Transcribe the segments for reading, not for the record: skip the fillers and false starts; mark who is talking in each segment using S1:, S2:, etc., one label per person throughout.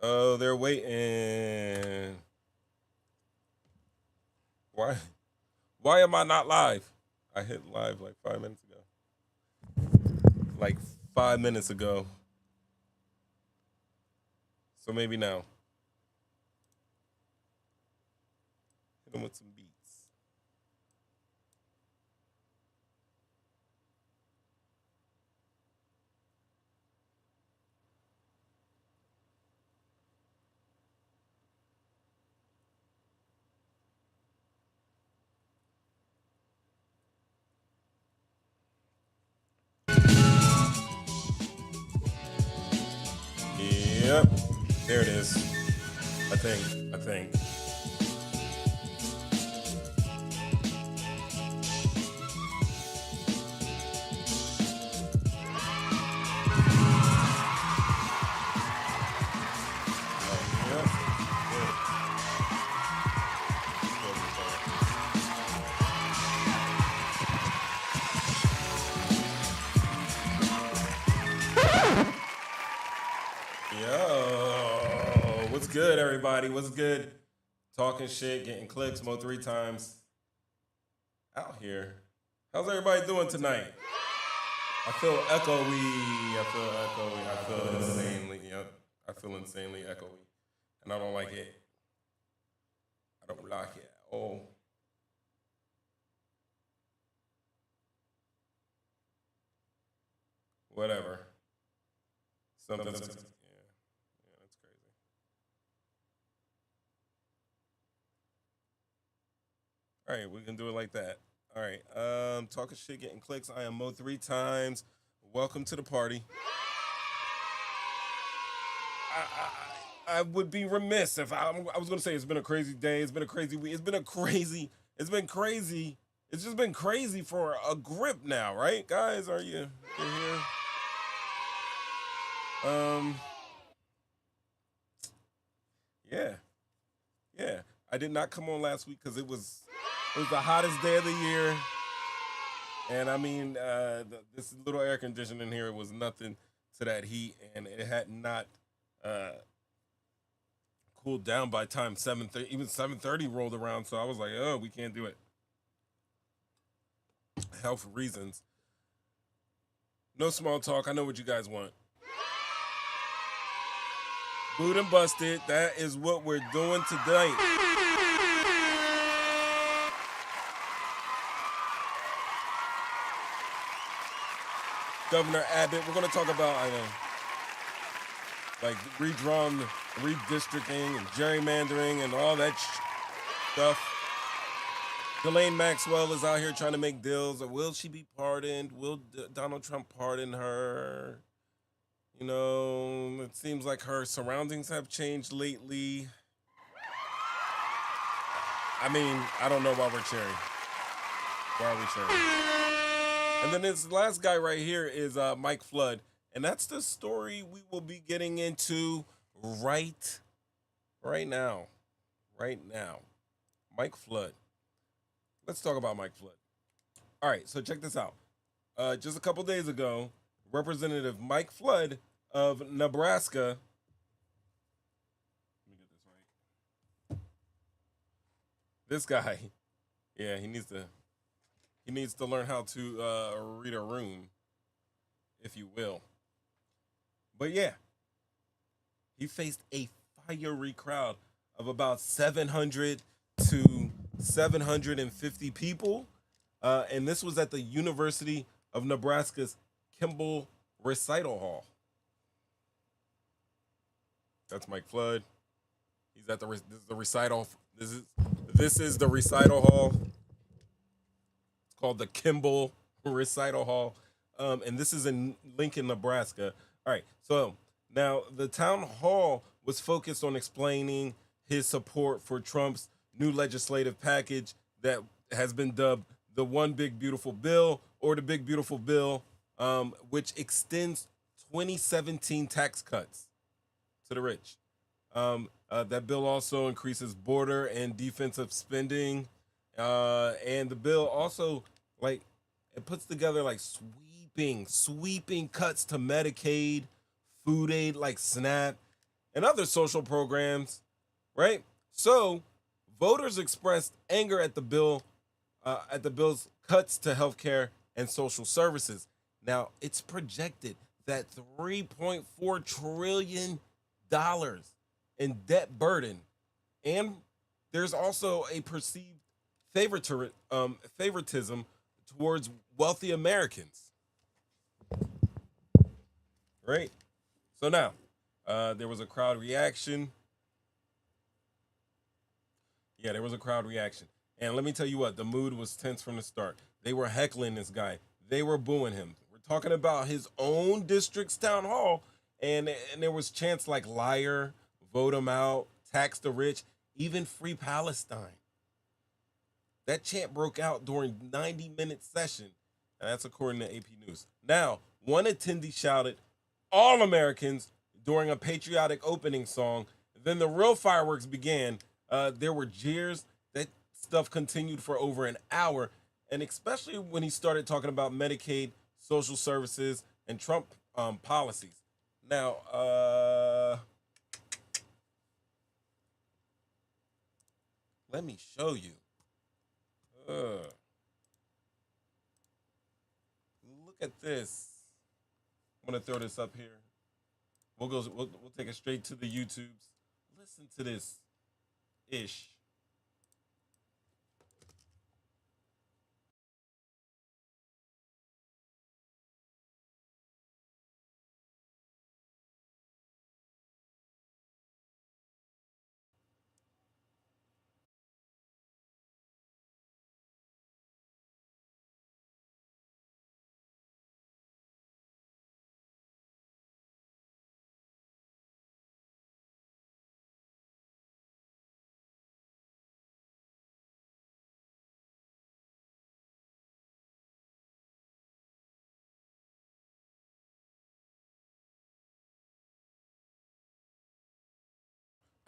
S1: Oh, they're waiting. Why? Why am I not live? I hit live like 5 minutes ago. Like 5 minutes ago. So maybe now. Hit them with some beats. Yep. There it is. I think. I think. Yep. Yo, what's good, everybody? What's good? Talking shit, getting clicks, mo 3 times out here. How's everybody doing tonight? I feel echoey. I feel echoey. I feel insanely. Yep. I feel insanely echoey, and I don't like it. I don't like it. Oh, whatever. Something's. Yeah, yeah, that's crazy. All right, we can do it like that. All right. Talking shit, getting clicks. I am mo 3 times. Welcome to the party. I would be remiss if I was going to say it's been a crazy day. It's been a crazy week. It's been a crazy. It's been crazy. It's just been crazy for a grip now, right, guys? Are you here? Yeah, yeah. I did not come on last week because it was the hottest day of the year, and I mean, this little air conditioning here was nothing to that heat, and it had not uh, cooled down by time 7:30. Even 7:30 rolled around, so I was like, oh, we can't do it. Health reasons. No small talk. I know what you guys want. Boot and busted. That is what we're doing tonight. Governor Abbott. We're going to talk about, I know, like redrawn, redistricting, and gerrymandering, and all that stuff. Ghislaine Maxwell is out here trying to make deals. Will she be pardoned? Will Donald Trump pardon her? You know, it seems like her surroundings have changed lately. I mean, I don't know why we're cheering. Why are we cheering? And then this last guy right here is Mike Flood, and that's the story we will be getting into right, right now, right now. Mike Flood. Let's talk about Mike Flood. All right, so check this out. Just a couple days ago, Representative Mike Flood of Nebraska. Let me get this right. This guy, yeah, he needs to learn how to read a room, if you will. But yeah, he faced a fiery crowd of about 700 to 750 people, and this was at the University of Nebraska's Kimball Recital Hall. That's Mike Flood. He's at this is the recital. This is the recital hall. It's called the Kimball Recital Hall, and this is in Lincoln, Nebraska. All right, so now the town hall was focused on explaining his support for Trump's new legislative package that has been dubbed the One Big Beautiful Bill or the Big Beautiful Bill, which extends 2017 tax cuts to the rich. That bill also increases border and defensive spending, and the bill also like it puts together like sweeping cuts to Medicaid, food aid like SNAP, and other social programs, right? So voters expressed anger at the bill's cuts to healthcare and social services. Now, it's projected that $3.4 trillion in debt burden, and there's also a perceived favoritism towards wealthy Americans, right? So now, there was a crowd reaction. Yeah, there was a crowd reaction. And let me tell you what, the mood was tense from the start. They were heckling this guy. They were booing him. We're talking about his own district's town hall, and there was chants like liar, vote him out, tax the rich, even free Palestine. That chant broke out during 90-minute session, and that's according to AP News. Now, one attendee shouted, "All Americans," during a patriotic opening song. Then the real fireworks began. There were jeers. That stuff continued for over an hour, and especially when he started talking about Medicaid, social services, and Trump policies. Now, let me show you. Look at this. I'm gonna throw this up here. We'll take it straight to the YouTubes. Listen to this ish.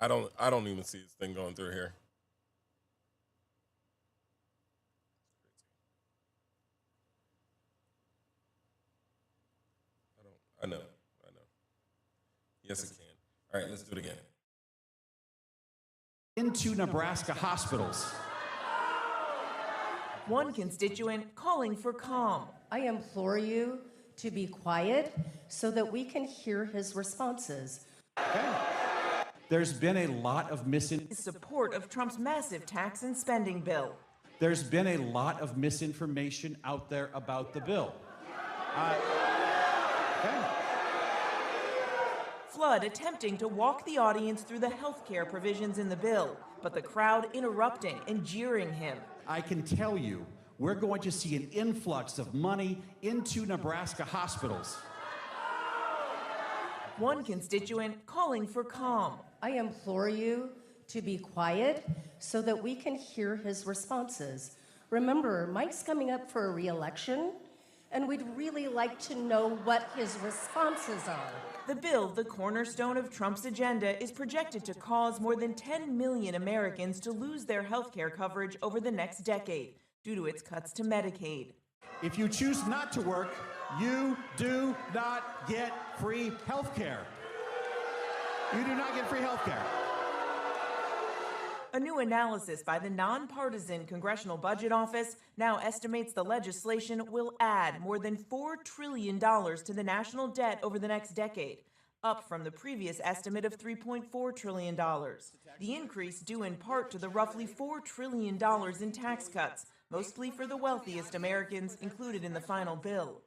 S1: I don't even see this thing going through here. I know. Yes, it can. All right, let's do it again.
S2: Into Nebraska hospitals.
S3: One constituent calling for calm.
S4: I implore you to be quiet so that we can hear his responses.
S2: Okay. There's been a lot of
S3: Support of Trump's massive tax and spending bill.
S2: There's been a lot of misinformation out there about the bill. Okay.
S3: Flood attempting to walk the audience through the health care provisions in the bill, but the crowd interrupting and jeering him.
S2: I can tell you, we're going to see an influx of money into Nebraska hospitals.
S3: One constituent calling for calm.
S4: I implore you to be quiet so that we can hear his responses. Remember, Mike's coming up for a re-election, and we'd really like to know what his responses are.
S3: The bill, the cornerstone of Trump's agenda, is projected to cause more than 10 million Americans to lose their health care coverage over the next decade due to its cuts to Medicaid.
S2: If you choose not to work, you do not get free health care. You do not get free health care.
S3: A new analysis by the nonpartisan Congressional Budget Office now estimates the legislation will add more than $4 trillion to the national debt over the next decade, up from the previous estimate of $3.4 trillion. The increase due in part to the roughly $4 trillion in tax cuts, mostly for the wealthiest Americans included in the final bill.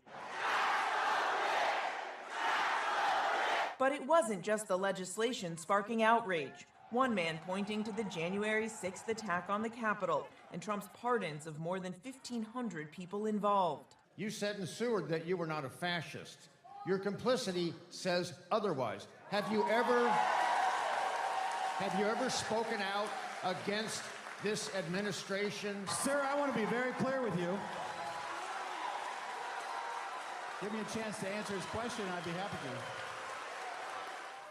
S3: But it wasn't just the legislation sparking outrage. One man pointing to the January 6th attack on the Capitol and Trump's pardons of more than 1,500 people involved.
S5: You said in Seward that you were not a fascist. Your complicity says otherwise. Have you ever spoken out against this administration?
S2: Sir, I want to be very clear with you. Give me a chance to answer his question, and I'd be happy to.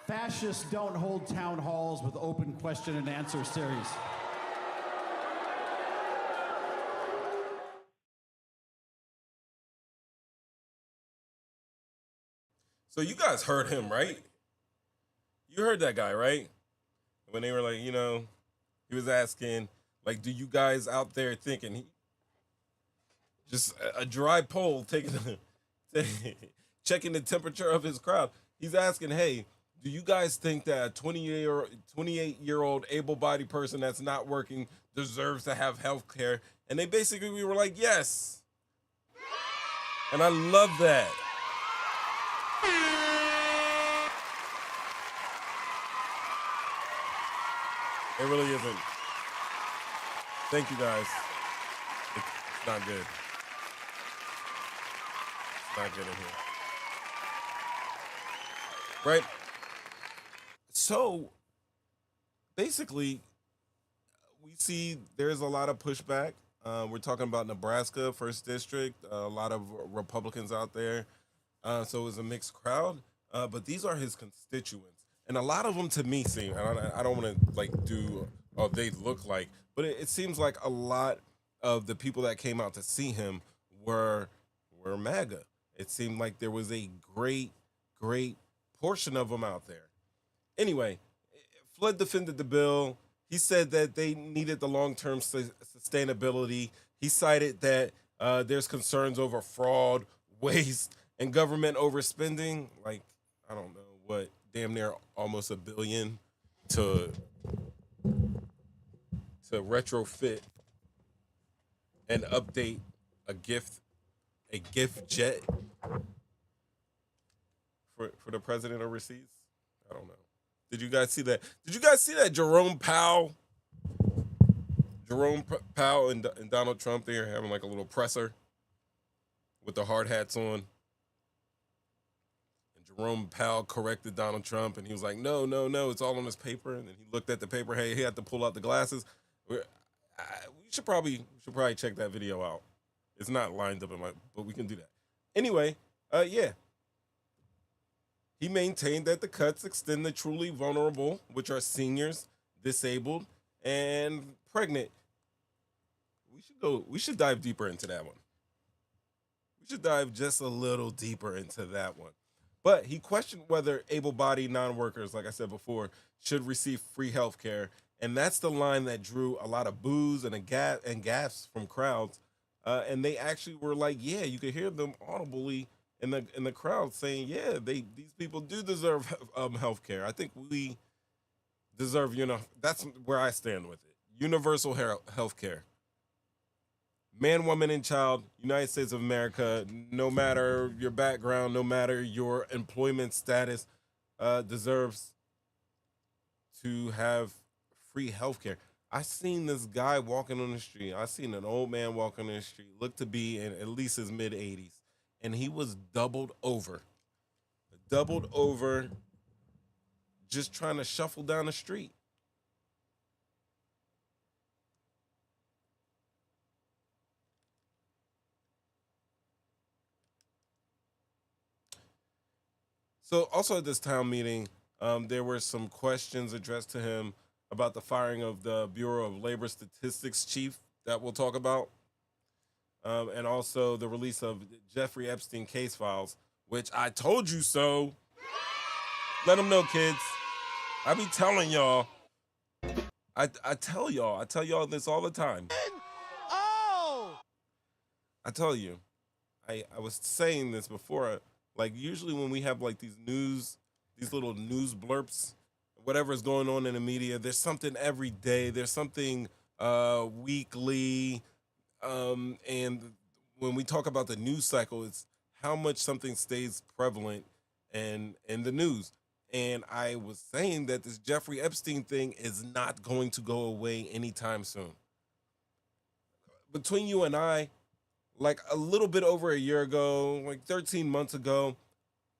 S2: Fascists don't hold town halls with open question and answer series.
S1: So you guys heard him, right? You heard that guy, right? When they were like, he was asking, like, do you guys out there thinking just a dry poll taking checking the temperature of his crowd? He's asking, hey, do you guys think that a 28-year-old able-bodied person that's not working deserves to have health care? And they basically were like, yes. And I love that. It really isn't. Thank you, guys. It's not good. It's not good in here. Right? So, basically, we see there's a lot of pushback. We're talking about Nebraska, 1st District, a lot of Republicans out there. So it was a mixed crowd. But these are his constituents. And a lot of them to me seem, and I don't want to like do, they look like, but it seems like a lot of the people that came out to see him were MAGA. It seemed like there was a great portion of them out there. Anyway, Flood defended the bill. He said that they needed the long-term sustainability. He cited that there's concerns over fraud, waste, and government overspending. Like, I don't know what, damn near almost $1 billion to retrofit and update a gift jet for the president overseas. I don't know. Did you guys see that? Did you guys see that Jerome Powell and Donald Trump, they're having like a little presser with the hard hats on? And Jerome Powell corrected Donald Trump, and he was like, no, it's all on this paper. And then he looked at the paper. Hey, he had to pull out the glasses. We should probably check that video out. It's not lined up but we can do that. Anyway, yeah. He maintained that the cuts extend the truly vulnerable, which are seniors, disabled, and pregnant. We should dive deeper into that one. We should dive just a little deeper into that one. But he questioned whether able-bodied non-workers, like I said before, should receive free health care. And that's the line that drew a lot of boos and gasps from crowds. And they actually were like, yeah, you could hear them audibly in the crowd saying, yeah, these people do deserve health care. I think we deserve, that's where I stand with it. Universal health care. Man, woman, and child, United States of America, no matter your background, no matter your employment status, deserves to have free health care. I seen this guy walking on the street. I seen an old man walking on the street, looked to be in at least his mid-80s. And he was doubled over, just trying to shuffle down the street. So also at this town meeting, there were some questions addressed to him about the firing of the Bureau of Labor Statistics chief that we'll talk about. And also the release of Jeffrey Epstein case files, which I told you so. Let them know, kids. I be telling y'all. I tell y'all this all the time. Oh! I tell you. I was saying this before. Like, usually when we have like these little news blurps, whatever is going on in the media, there's something every day. There's something weekly. And when we talk about the news cycle, it's how much something stays prevalent in the news. And I was saying that this Jeffrey Epstein thing is not going to go away anytime soon. Between you and I, like a little bit over a year ago, like 13 months ago,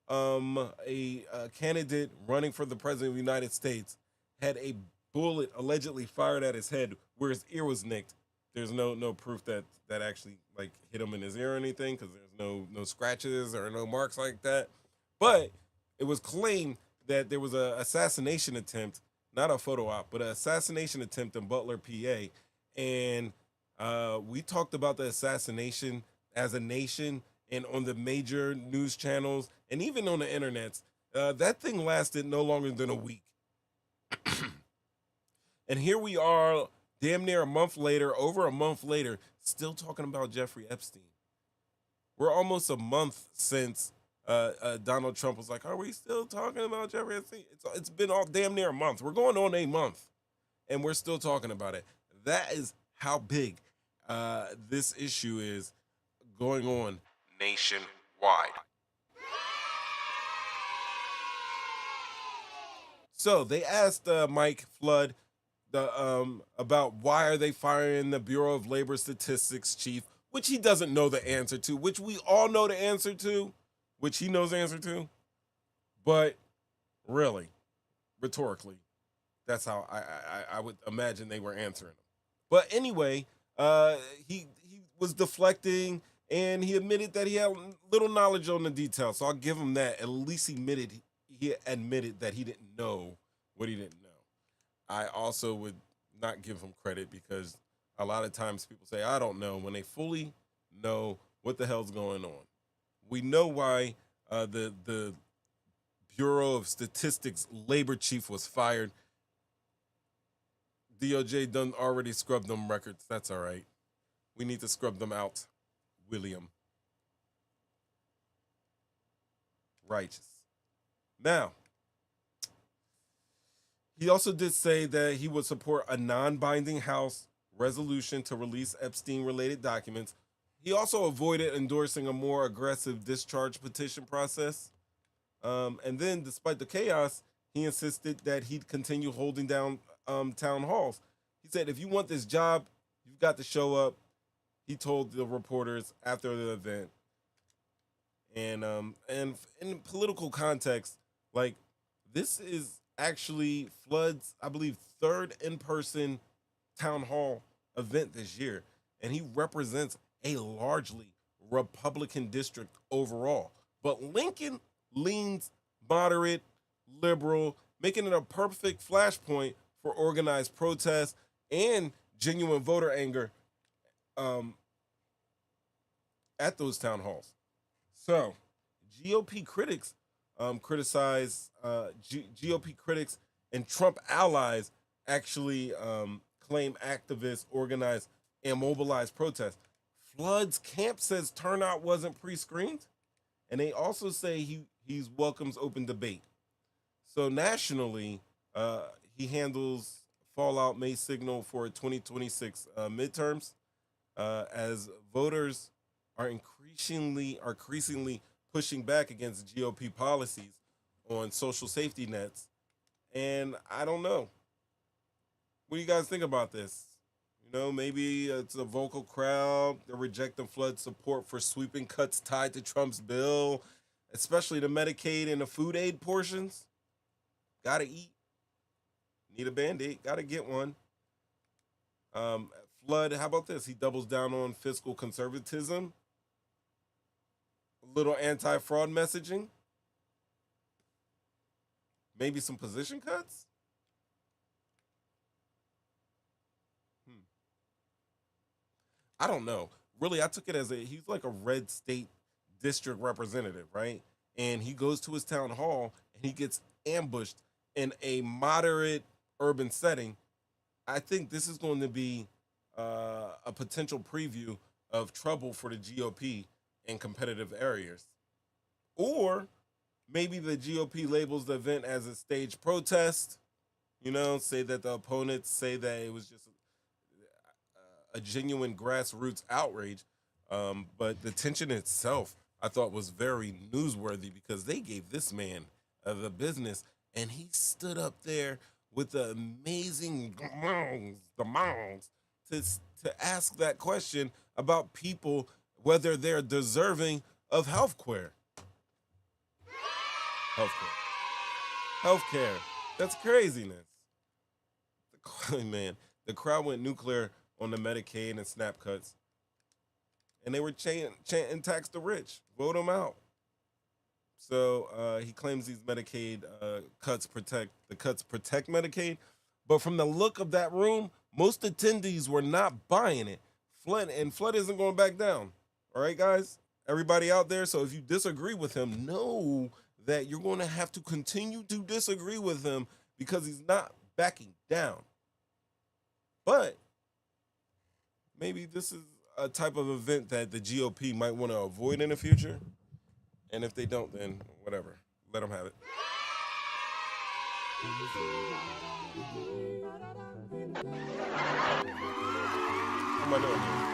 S1: a candidate running for the president of the United States had a bullet allegedly fired at his head where his ear was nicked. There's no proof that actually like hit him in his ear or anything, because there's no scratches or no marks like that. But it was claimed that there was an assassination attempt, not a photo op, but an assassination attempt in Butler, PA. And we talked about the assassination as a nation and on the major news channels and even on the internets. That thing lasted no longer than a week. And here we are, damn near a month later, over a month later, still talking about Jeffrey Epstein. We're almost a month since Donald Trump was like, "Are we still talking about Jeffrey Epstein?" It's been all damn near a month. We're going on a month, and we're still talking about it. That is how big this issue is going on nationwide. So they asked Mike Flood about why are they firing the Bureau of Labor Statistics chief, which he doesn't know the answer to, which we all know the answer to, which he knows the answer to. But really, rhetorically, that's how I would imagine they were answering him. But anyway, he was deflecting, and he admitted that he had little knowledge on the details. So I'll give him that. At least he admitted that he didn't know what he didn't know. I also would not give him credit because a lot of times people say, I don't know, when they fully know what the hell's going on. We know why the Bureau of Statistics labor chief was fired. DOJ done already scrubbed them records. That's all right. We need to scrub them out, William. Righteous. Now, he also did say that he would support a non-binding House resolution to release Epstein-related documents. He also avoided endorsing a more aggressive discharge petition process. And then, despite the chaos, he insisted that he'd continue holding down town halls. He said, if you want this job, you've got to show up, he told the reporters after the event. And in political context, like, this is actually Flood's, I believe, third in-person town hall event this year. And he represents a largely Republican district overall. But Lincoln leans moderate, liberal, making it a perfect flashpoint for organized protests and genuine voter anger at those town halls. So, GOP critics GOP critics and Trump allies actually claim activists organized and mobilized protests. Flood's camp says turnout wasn't pre-screened, and they also say he welcomes open debate. So nationally, he handles fallout may signal for 2026 midterms as voters are increasingly pushing back against GOP policies on social safety nets. And I don't know. What do you guys think about this? You know, maybe it's a vocal crowd. They're rejecting Flood's support for sweeping cuts tied to Trump's bill, especially the Medicaid and the food aid portions. Gotta eat. Need a Band-Aid. Gotta get one. Flood, how about this? He doubles down on fiscal conservatism. A little anti-fraud messaging. Maybe some position cuts. I don't know. Really, I took it as he's like a red state district representative, right? And he goes to his town hall and he gets ambushed in a moderate urban setting. I think this is going to be a potential preview of trouble for the GOP in competitive areas. Or maybe the GOP labels the event as a staged protest, say that the opponents say that it was just a genuine grassroots outrage. But the tension itself, I thought, was very newsworthy because they gave this man the business, and he stood up there with the amazing demands to ask that question about people, whether they're deserving of healthcare. Healthcare. That's craziness. Man, the crowd went nuclear on the Medicaid and SNAP cuts. And they were chanting tax the rich. Vote them out. So he claims these Medicaid cuts protect Medicaid. But from the look of that room, most attendees were not buying it. Flood isn't going back down. All right, guys? Everybody out there, so if you disagree with him, know that you're going to have to continue to disagree with him because he's not backing down. But maybe this is a type of event that the GOP might want to avoid in the future. And if they don't, then whatever. Let them have it. What am I doing here?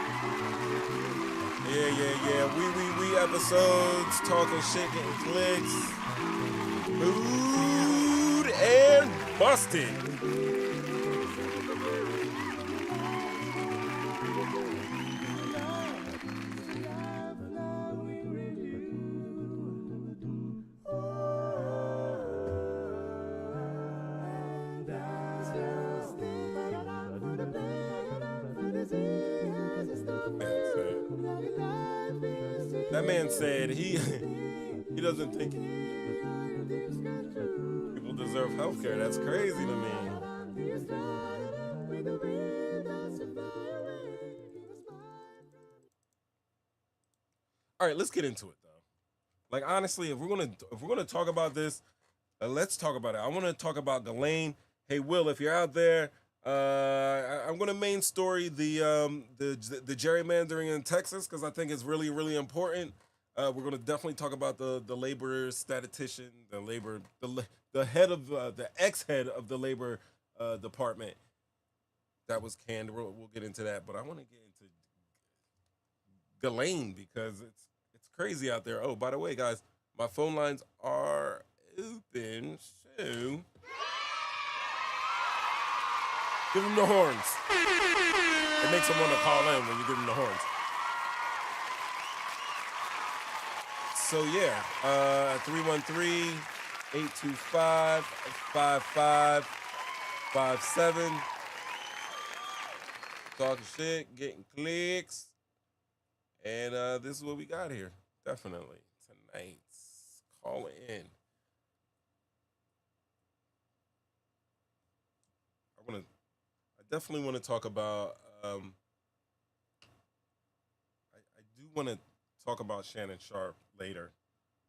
S1: Yeah. We episodes, talking shit, getting clicks. Mood and busted. That man said he doesn't think people deserve health care. That's crazy to me. All right, let's get into it though. Like honestly, if we're gonna talk about this, let's talk about it. I want to talk about Ghislaine. Hey Will, if you're out there, I'm going to main story the gerrymandering in Texas because I think it's really, really important. We're going to definitely talk about the labor statistician, the head of the ex-head of the labor department that was canned. We'll get into that, but I want to get into Ghislaine because it's crazy out there. Oh, by the way, guys, my phone lines are open, so give them the horns. It makes them want to call in when you give them the horns. So yeah, 313-825-5557. Talking shit, getting clicks. And this is what we got here. Definitely. Tonight. Call in. I definitely want to talk about I do want to talk about Shannon Sharpe later,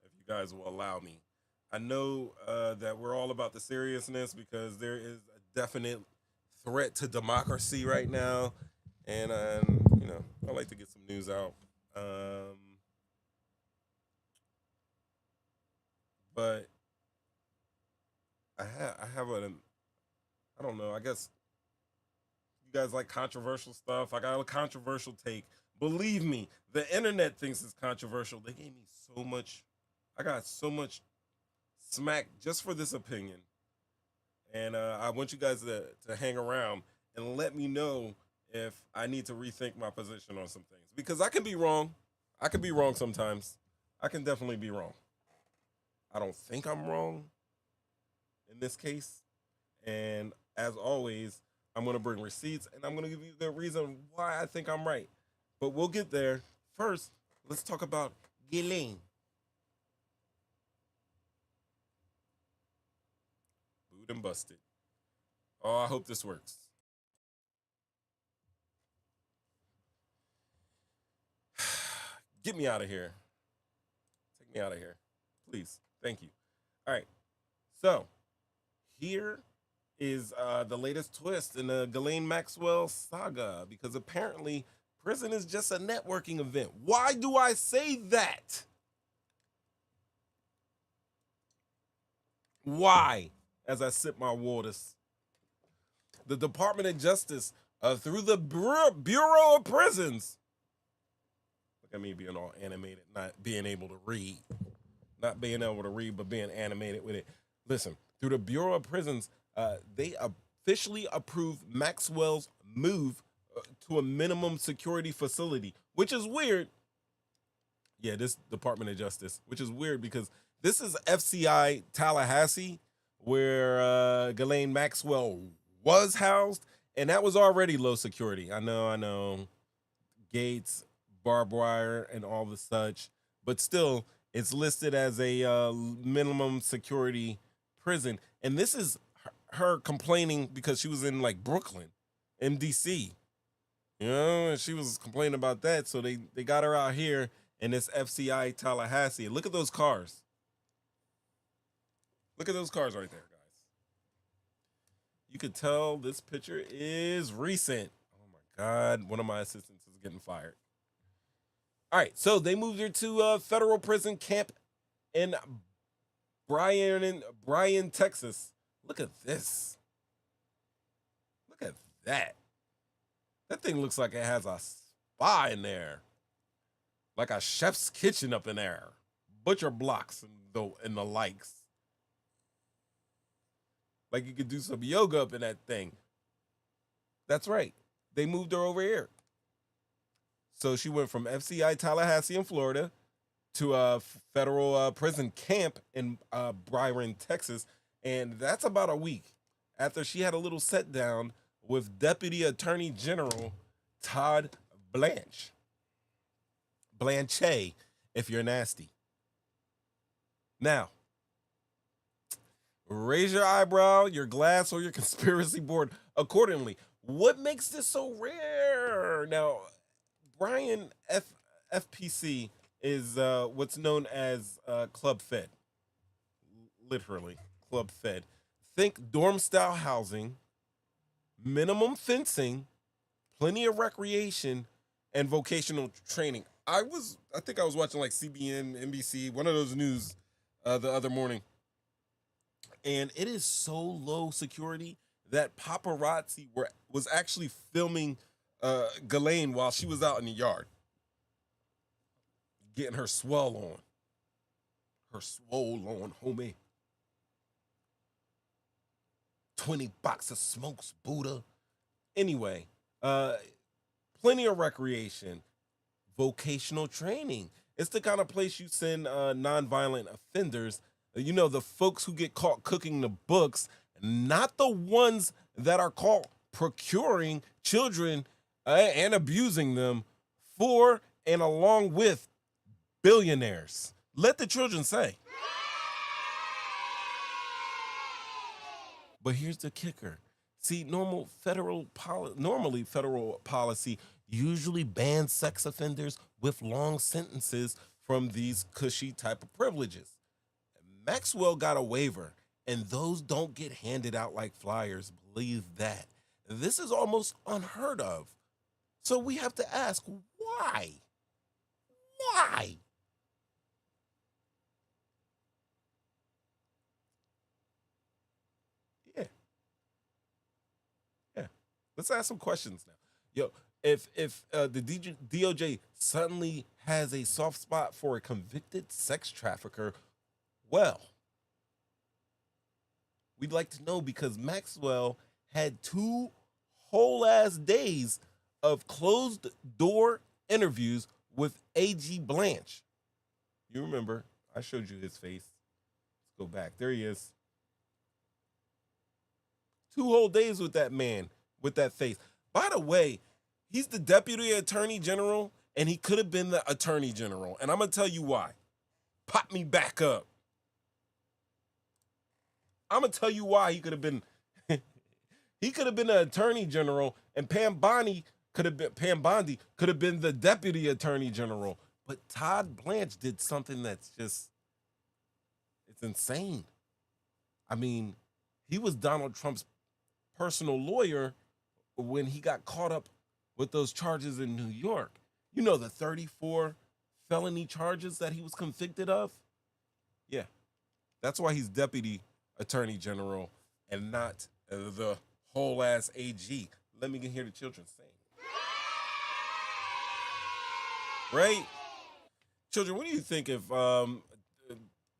S1: if you guys will allow me. I know that we're all about the seriousness because there is a definite threat to democracy right now, and you know, I like to get some news out. But I have I don't know, I guess you guys like controversial stuff. I got a controversial take. Believe me, the internet thinks it's controversial. They gave me so much. I got so much smack just for this opinion. And I want you guys to hang around and let me know if I need to rethink my position on some things. Because I can be wrong. I can be wrong sometimes. I can definitely be wrong. I don't think I'm wrong in this case. And as always, I'm going to bring receipts, and I'm going to give you the reason why I think I'm right. But we'll get there. First, let's talk about Ghislaine. Booed and busted. Oh, I hope this works. Get me out of here. Take me out of here. Please. Thank you. All right. So, here is the latest twist in the Ghislaine Maxwell saga, because apparently prison is just a networking event. Why do I say that? Why? As I sip my waters. The Department of Justice, through the Bureau of Prisons. Look at me being all animated, not being able to read. Not being able to read, but being animated with it. Listen, through the Bureau of Prisons, they officially approved Maxwell's move to a minimum security facility, which is weird. Yeah, this Department of Justice, which is weird because this is FCI Tallahassee, where Ghislaine Maxwell was housed, and that was already low security. I know. Gates, barbed wire, and all the such, but still, it's listed as a minimum security prison. And this is her complaining because she was in like Brooklyn, MDC. You know, and she was complaining about that. So they got her out here in this FCI Tallahassee. Look at those cars. Look at those cars right there, guys. You could tell this picture is recent. Oh my God, one of my assistants is getting fired. All right, so they moved her to a federal prison camp in Bryan, Texas. Look at this. Look at that. That thing looks like it has a spa in there. Like a chef's kitchen up in there. Butcher blocks and the likes. Like you could do some yoga up in that thing. That's right. They moved her over here. So she went from FCI Tallahassee in Florida to a federal prison camp in Bryan, Texas. And that's about a week after she had a little sit down with Deputy Attorney General Todd Blanche, if you're nasty. Now, raise your eyebrow, your glass, or your conspiracy board accordingly. What makes this so rare? Now, Bryan FPC is what's known as Club Fed. Literally, Club Fed. Think dorm-style housing, minimum fencing, plenty of recreation, and vocational training. I think I was watching like CBN, NBC, one of those news the other morning. And it is so low security that paparazzi was actually filming Ghislaine while she was out in the yard. Getting her swell on. Her swole on, homie. 20 box of smokes, Buddha. Anyway, plenty of recreation, vocational training. It's the kind of place you send nonviolent offenders. You know, the folks who get caught cooking the books, not the ones that are caught procuring children and abusing them for and along with billionaires. Let the children say. But here's the kicker. See, normally federal policy usually bans sex offenders with long sentences from these cushy type of privileges. Maxwell got a waiver, and those don't get handed out like flyers. Believe that. This is almost unheard of. So we have to ask, why? Why? Yeah. Let's ask some questions now. Yo, if the DOJ suddenly has a soft spot for a convicted sex trafficker, well, we'd like to know because Maxwell had 2 whole ass days of closed door interviews with AG Blanche. You remember, I showed you his face. Let's go back. There he is. 2 whole days with that man, with that face. By the way, he's the Deputy Attorney General, and he could have been the Attorney General. And I'm going to tell you why. Pop me back up. I'm going to tell you why he could have been he could have been the Attorney General, and Pam Bondi could have been the Deputy Attorney General. But Todd Blanche did something that's just, it's insane. I mean, he was Donald Trump's personal lawyer when he got caught up with those charges in New York. You know, the 34 felony charges that he was convicted of? Yeah. That's why he's Deputy Attorney General and not the whole ass AG. Let me hear the children sing. Right? Children, what do you think if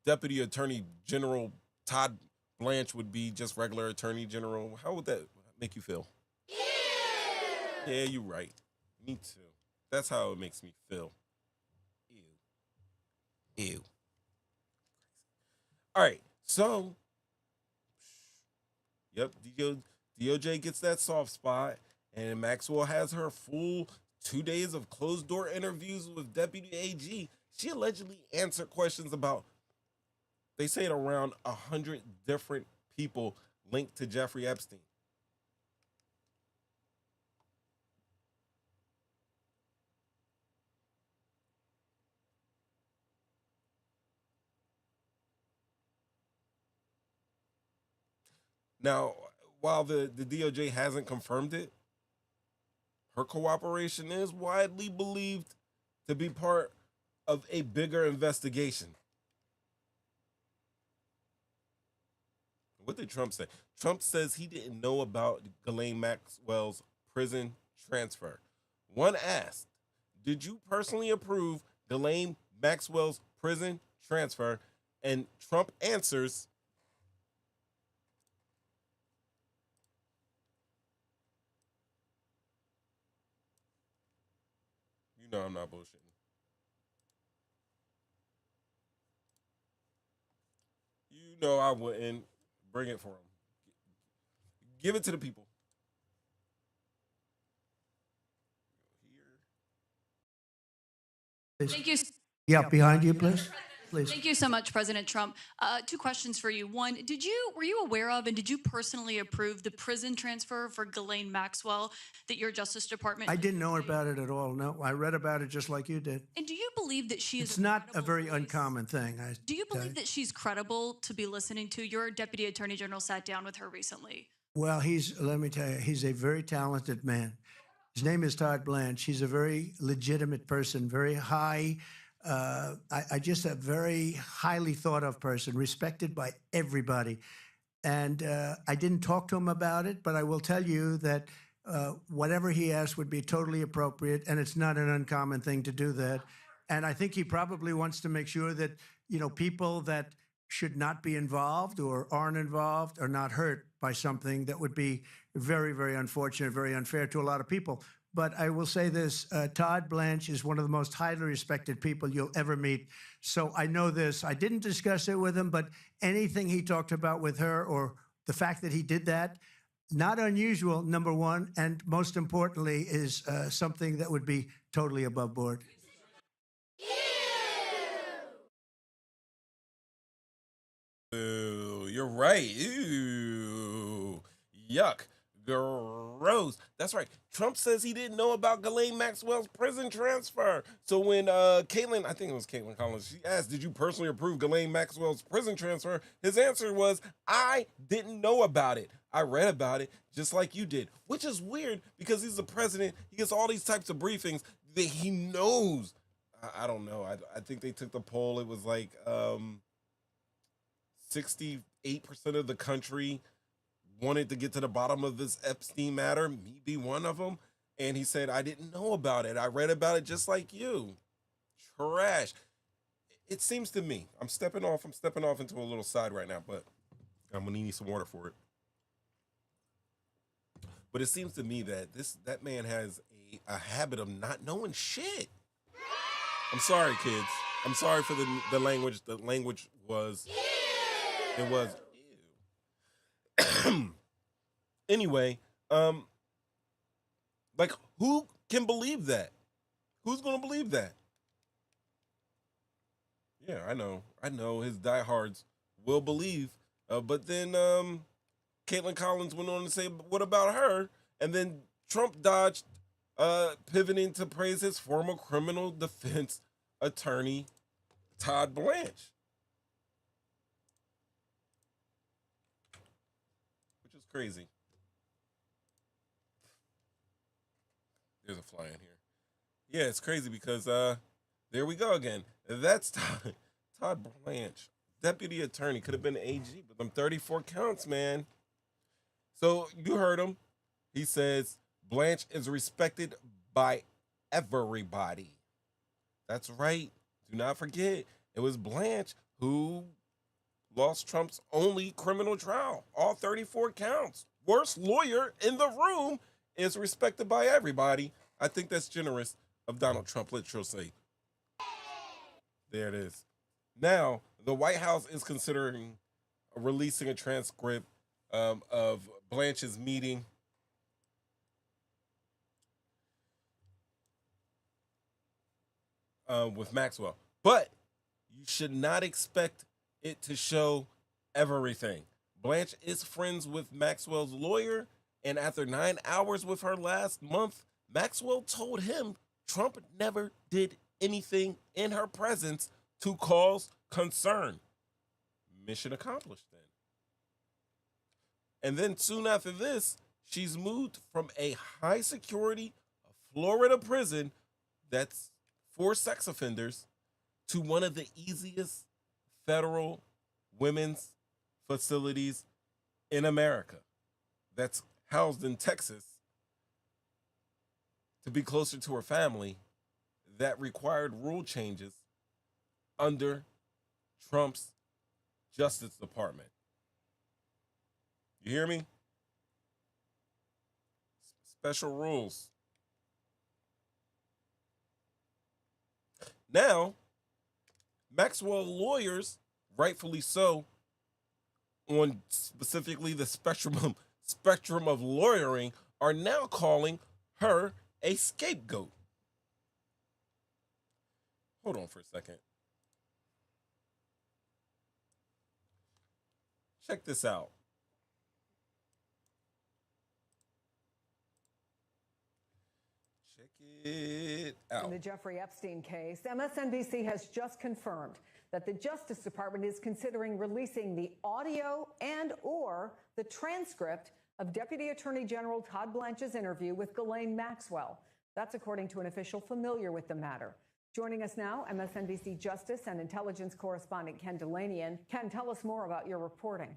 S1: Deputy Attorney General Todd Blanche would be just regular Attorney General? How would that make you feel? Yeah, you're right. Me too. That's how it makes me feel. Ew. All right, so, yep, DOJ gets that soft spot, and Maxwell has her full 2 days of closed-door interviews with Deputy AG. She allegedly answered questions about, they say it around 100 different people linked to Jeffrey Epstein. Now, while the DOJ hasn't confirmed it, her cooperation is widely believed to be part of a bigger investigation. What did Trump say? Trump says he didn't know about Ghislaine Maxwell's prison transfer. One asked, did you personally approve Ghislaine Maxwell's prison transfer? And Trump answers, you know I'm not bullshitting. You know I wouldn't. Bring it for him. Give it to the people.
S6: Thank you.
S7: Yeah, behind you, please. Please.
S6: Thank you so much, President Trump. Two questions for you. One, were you aware of and did you personally approve the prison transfer for Ghislaine Maxwell that your Justice Department?
S7: I didn't know about it at all. No, I read about it just like you did.
S6: And do you believe that she is?
S7: It's
S6: a
S7: not a
S6: credible
S7: very
S6: voice?
S7: uncommon thing.
S6: Do you believe that she's credible to be listening to? Your Deputy Attorney General sat down with her recently.
S7: Well, let me tell you, he's a very talented man. His name is Todd Blanche. He's a very legitimate person, very high. I just a very highly thought of person, respected by everybody. And I didn't talk to him about it, but I will tell you that whatever he asked would be totally appropriate, and it's not an uncommon thing to do that. And I think he probably wants to make sure that, people that should not be involved or aren't involved are not hurt by something that would be very, very unfortunate, very unfair to a lot of people. But I will say this, Todd Blanche is one of the most highly respected people you'll ever meet. So I know this. I didn't discuss it with him, but anything he talked about with her or the fact that he did that, not unusual, number one, and most importantly is something that would be totally above board.
S1: Ew, you're right. Ew. Yuck. Gross. That's right. Trump says he didn't know about Ghislaine Maxwell's prison transfer. So when Caitlin, I think it was Caitlin Collins, she asked, did you personally approve Ghislaine Maxwell's prison transfer? His answer was, I didn't know about it. I read about it just like you did, which is weird because he's the president. He gets all these types of briefings that he knows. I don't know. I think they took the poll. It was like 68% of the country wanted to get to the bottom of this Epstein matter, me be one of them. And he said, I didn't know about it. I read about it just like you. Trash. It seems to me, I'm stepping off into a little side right now, but I'm gonna need some water for it. But it seems to me that that man has a habit of not knowing shit. I'm sorry, kids. I'm sorry for the language. The language was, it was, anyway, like, who can believe that? Who's gonna believe that? Yeah, I know his diehards will believe, but then Caitlin Collins went on to say, what about her? And then Trump dodged pivoting to praise his former criminal defense attorney, Todd Blanche. Which is crazy. There's a fly in here. Yeah, it's crazy because there we go again. That's Todd Blanche, deputy attorney, could have been AG, but them 34 counts, man. So you heard him. He says Blanche is respected by everybody. That's right. Do not forget, it was Blanche who lost Trump's only criminal trial, all 34 counts. Worst lawyer in the room is respected by everybody. I think that's generous of Donald Trump. Let's say. There it is. Now, the White House is considering releasing a transcript of Blanche's meeting with Maxwell. But you should not expect it to show everything. Blanche is friends with Maxwell's lawyer, and after 9 hours with her last month, Maxwell told him Trump never did anything in her presence to cause concern. Mission accomplished then. And then soon after this, she's moved from a high security Florida prison that's for sex offenders to one of the easiest federal women's facilities in America that's housed in Texas to be closer to her family that required rule changes under Trump's Justice Department. You hear me? Special rules. Now, Maxwell lawyers, rightfully so, on specifically the spectrum of lawyering, are now calling her a scapegoat. Hold on for a second. Check this out. Check it out.
S8: In the Jeffrey Epstein case, MSNBC has just confirmed that the Justice Department is considering releasing the audio and or the transcript of Deputy Attorney General Todd Blanche's interview with Ghislaine Maxwell. That's according to an official familiar with the matter. Joining us now, MSNBC Justice and Intelligence correspondent Ken Delanian. Ken, tell us more about your reporting.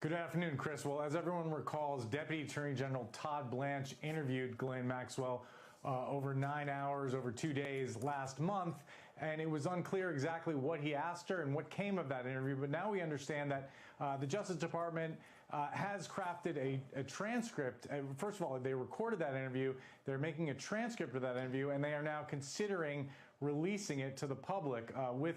S9: Good afternoon, Chris. Well, as everyone recalls, Deputy Attorney General Todd Blanche interviewed Ghislaine Maxwell over 9 hours, over 2 days last month, and it was unclear exactly what he asked her and what came of that interview. But now we understand that the Justice Department has crafted a transcript. First of all, they recorded that interview. They're making a transcript of that interview, and they are now considering releasing it to the public with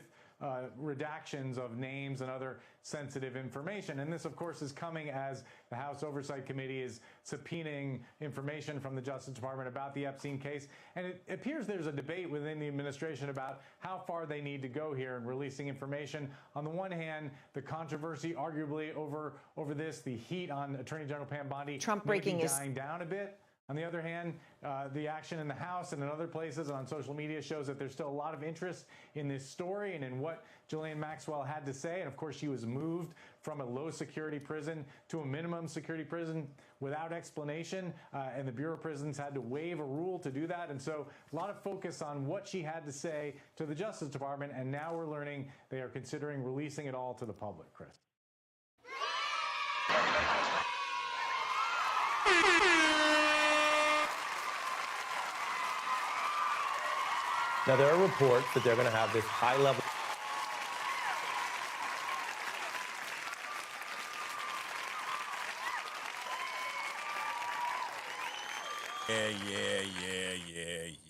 S9: redactions of names and other sensitive information. And this, of course, is coming as the House Oversight Committee is subpoenaing information from the Justice Department about the Epstein case. And it appears there's a debate within the administration about how far they need to go here in releasing information. On the one hand, the controversy, arguably, over this, the heat on Attorney General Pam Bondi
S3: Trump
S9: may be
S3: breaking his
S9: dying down a bit. On the other hand, the action in the House and in other places and on social media shows that there's still a lot of interest in this story and in what Ghislaine Maxwell had to say. And of course, she was moved from a low security prison to a minimum security prison without explanation. And the Bureau of Prisons had to waive a rule to do that. And so a lot of focus on what she had to say to the Justice Department. And now we're learning they are considering releasing it all to the public, Chris.
S10: Now, there are reports that they're going to have this high-level...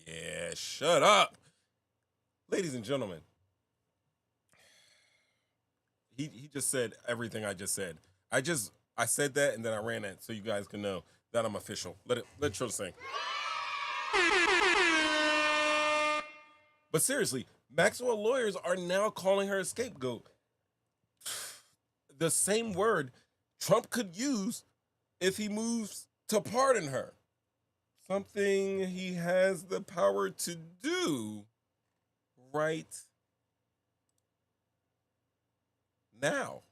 S1: Yeah. Shut up. Ladies and gentlemen, he just said everything I just said. I said that and then I ran it so you guys can know that I'm official. Let Trill sing. But seriously, Maxwell lawyers are now calling her a scapegoat. The same word Trump could use if he moves to pardon her. Something he has the power to do right now.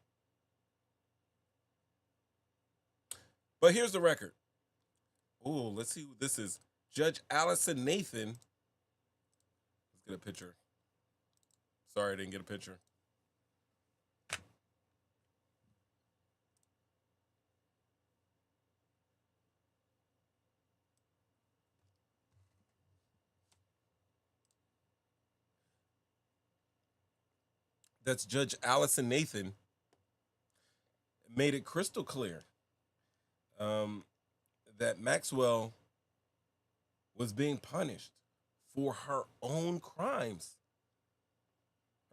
S1: But here's the record. Oh, let's see who this is. Judge Allison Nathan. Let's get a picture. Sorry, I didn't get a picture. That's Judge Allison Nathan, made it crystal clear that Maxwell was being punished for her own crimes.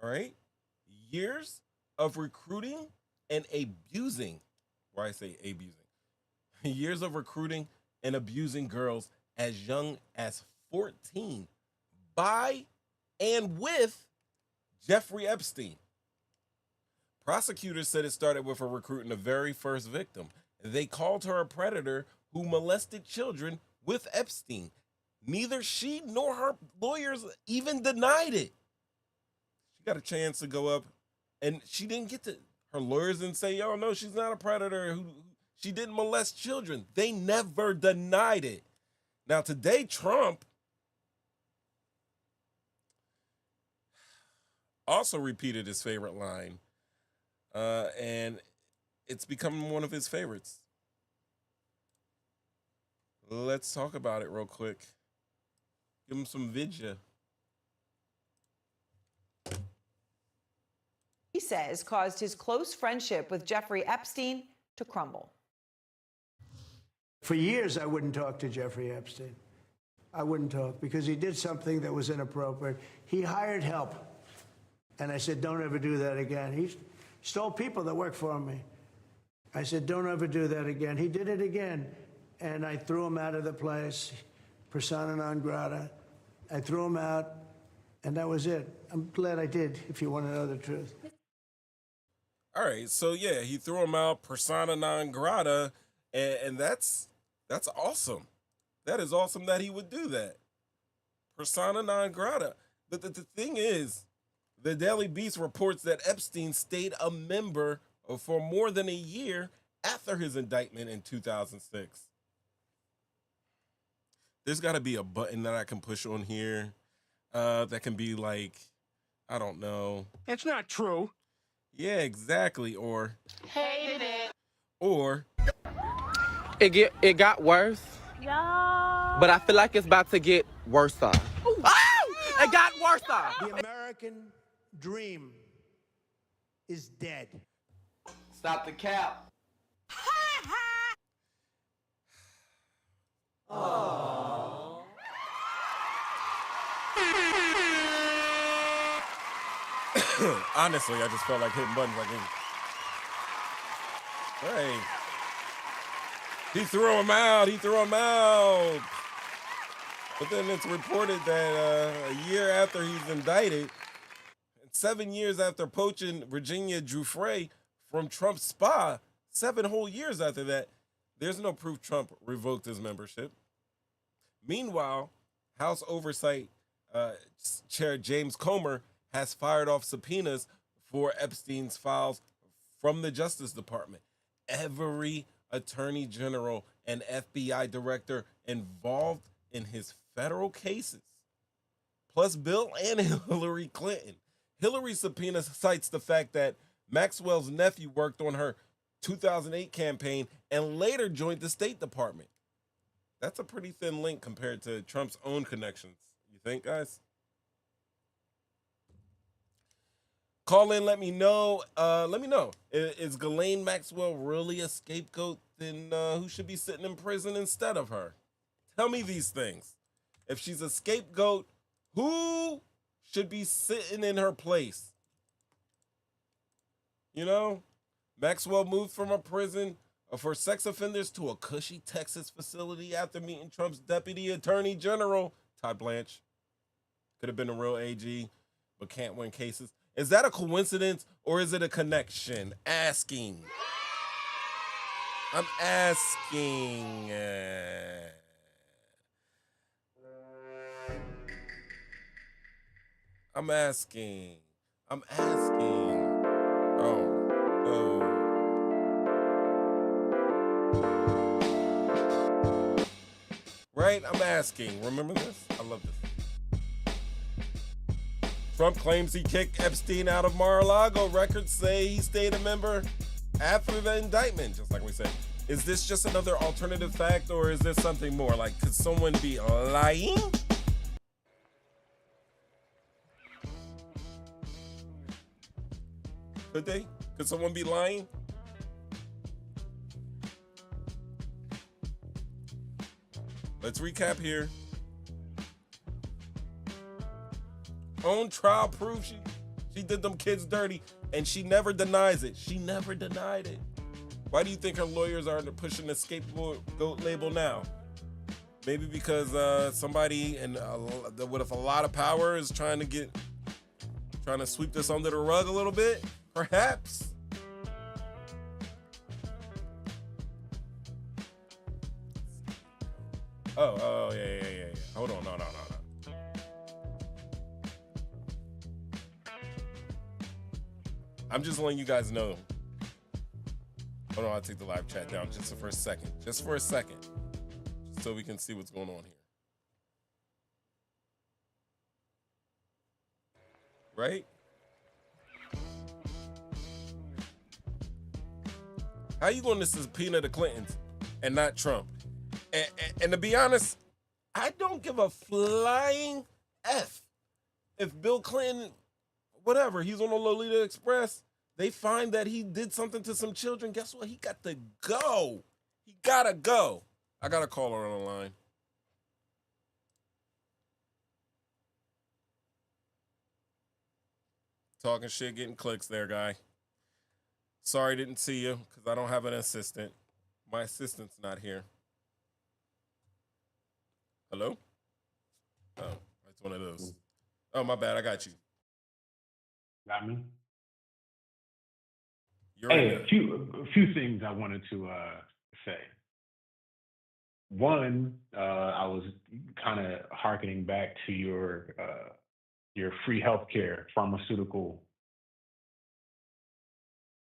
S1: All right? Years of recruiting and abusing, why I say abusing, years of recruiting and abusing girls as young as 14 by and with Jeffrey Epstein. Prosecutors said it started with her recruiting the very first victim. They called her a predator who molested children with Epstein. Neither she nor her lawyers even denied it. She got a chance to go up, and she didn't get to, her lawyers and say, yo, no, she's not a predator. She didn't molest children. They never denied it. Now, today, Trump also repeated his favorite line, and it's becoming one of his favorites. Let's talk about it real quick. Give him some vidya.
S11: He says caused his close friendship with Jeffrey Epstein to crumble.
S7: For years, I wouldn't talk to Jeffrey Epstein. I wouldn't talk because he did something that was inappropriate. He hired help. And I said, don't ever do that again. He stole people that worked for me. I said, don't ever do that again. He did it again. And I threw him out of the place, persona non grata. I threw him out, and that was it. I'm glad I did, if you want to know the truth.
S1: All right, so yeah, he threw him out, persona non grata, and that's awesome. That is awesome that he would do that. Persona non grata. But the thing is, the Daily Beast reports that Epstein stayed a member for more than a year after his indictment in 2006. There's got to be a button that I can push on here that can be like, I don't know.
S12: It's not true.
S1: Yeah, exactly. Or
S12: Hated it.
S1: Or
S13: it got worse.
S12: Yeah.
S13: But I feel like it's about to get worse. Oh! It got worse.
S7: The American dream is dead.
S13: Stop the cap.
S1: honestly, I just felt like hitting buttons like, hey, he threw him out. But then it's reported that a year after he's indicted, and 7 years after poaching Virginia Giuffre from Trump's spa, 7 whole years after that, there's no proof Trump revoked his membership. Meanwhile, House Oversight Chair James Comer has fired off subpoenas for Epstein's files from the Justice Department. Every attorney general and FBI director involved in his federal cases, plus Bill and Hillary Clinton. Hillary's subpoena cites the fact that Maxwell's nephew worked on her 2008 campaign and later joined the State Department. That's a pretty thin link compared to Trump's own connections. You think, guys? Call in, let me know. Is Ghislaine Maxwell really a scapegoat? Then who should be sitting in prison instead of her? Tell me these things. If she's a scapegoat, who should be sitting in her place? You know, Maxwell moved from a prison for sex offenders to a cushy Texas facility after meeting Trump's deputy attorney general, Todd Blanche. Could have been a real AG, but can't win cases. Is that a coincidence or is it a connection? Asking. I'm asking. I'm asking. Oh. Right? I'm asking. Remember this? I love this. Trump claims he kicked Epstein out of Mar-a-Lago. Records say he stayed a member after the indictment, just like we said. Is this just another alternative fact, or is this something more? Like, could someone be lying? Could they? Could someone be lying? Let's recap here. Own trial proves she did them kids dirty, and she never denies it. She never denied it. Why do you think her lawyers are pushing the scapegoat label now? Maybe because somebody with a lot of power is trying to sweep this under the rug a little bit, perhaps. Oh, yeah. Hold on, no. I'm just letting you guys know Hold on, I'll take the live chat down just for a second. Just for a second. Just so we can see what's going on here. Right? How you going to subpoena the Clintons and not Trump? And to be honest, I don't give a flying F if Bill Clinton, whatever, he's on the Lolita Express, they find that he did something to some children. Guess what? He got to go. He gotta go. I got a caller on the line. Talking shit, getting clicks there, guy. Sorry, didn't see you because I don't have an assistant. My assistant's not here. Hello? Oh, it's one of those. Oh, my bad. I got you.
S14: Got me?
S1: You're
S14: Hey,
S1: in
S14: a few things I wanted to say. One, I was kind of hearkening back to your free healthcare pharmaceutical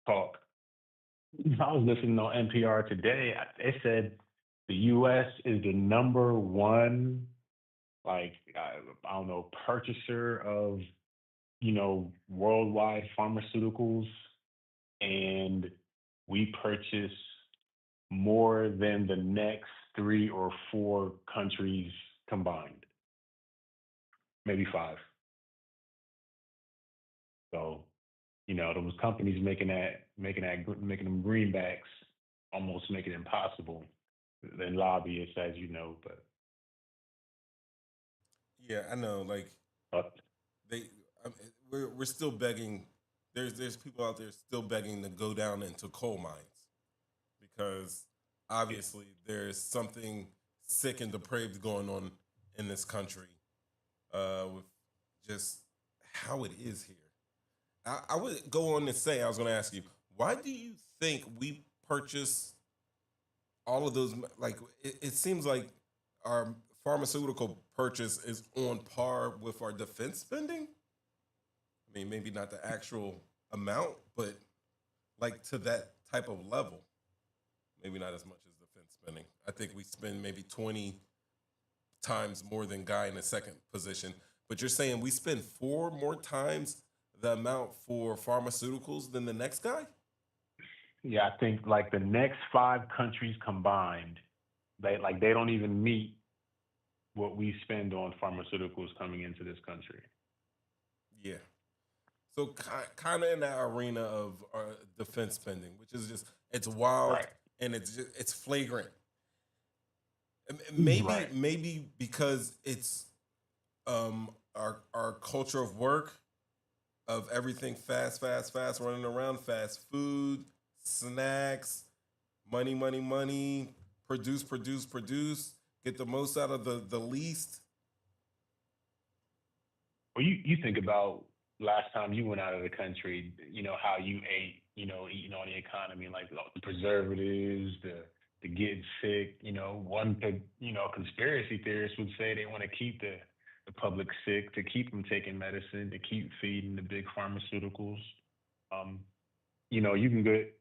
S14: talk. I was listening on NPR today. They said the U.S. is the number one, like, I don't know, purchaser of, worldwide pharmaceuticals. And we purchase more than the next 3 or 4 countries combined, maybe 5. So, those companies making them greenbacks, almost make it impossible. Then lobbyists, as you know, but
S1: Yeah, I know. Like they, we're still begging. There's people out there still begging to go down into coal mines because obviously there's something sick and depraved going on in this country with just how it is here. I would go on to say, I was going to ask you, why do you think we purchase all of those? Like, it seems like our pharmaceutical purchase is on par with our defense spending. I mean, maybe not the actual amount, but like to that type of level. Maybe not as much as defense spending. I think we spend maybe 20 times more than guy in the second position. But you're saying we spend 4 more times the amount for pharmaceuticals than the next guy?
S14: yeah, I think like the next 5 countries combined, they don't even meet what we spend on pharmaceuticals coming into this country.
S1: Yeah. So kind of in that arena of defense spending, which is just, it's wild and it's flagrant. Maybe because it's our culture of work, of everything fast, running around, fast food, snacks, money, produce, get the most out of the least.
S14: Well, you think about last time you went out of the country, how you ate, eating on the economy, like the preservatives, the getting sick, one conspiracy theorists would say they want to keep the public sick, to keep them taking medicine, to keep feeding the big pharmaceuticals. You can get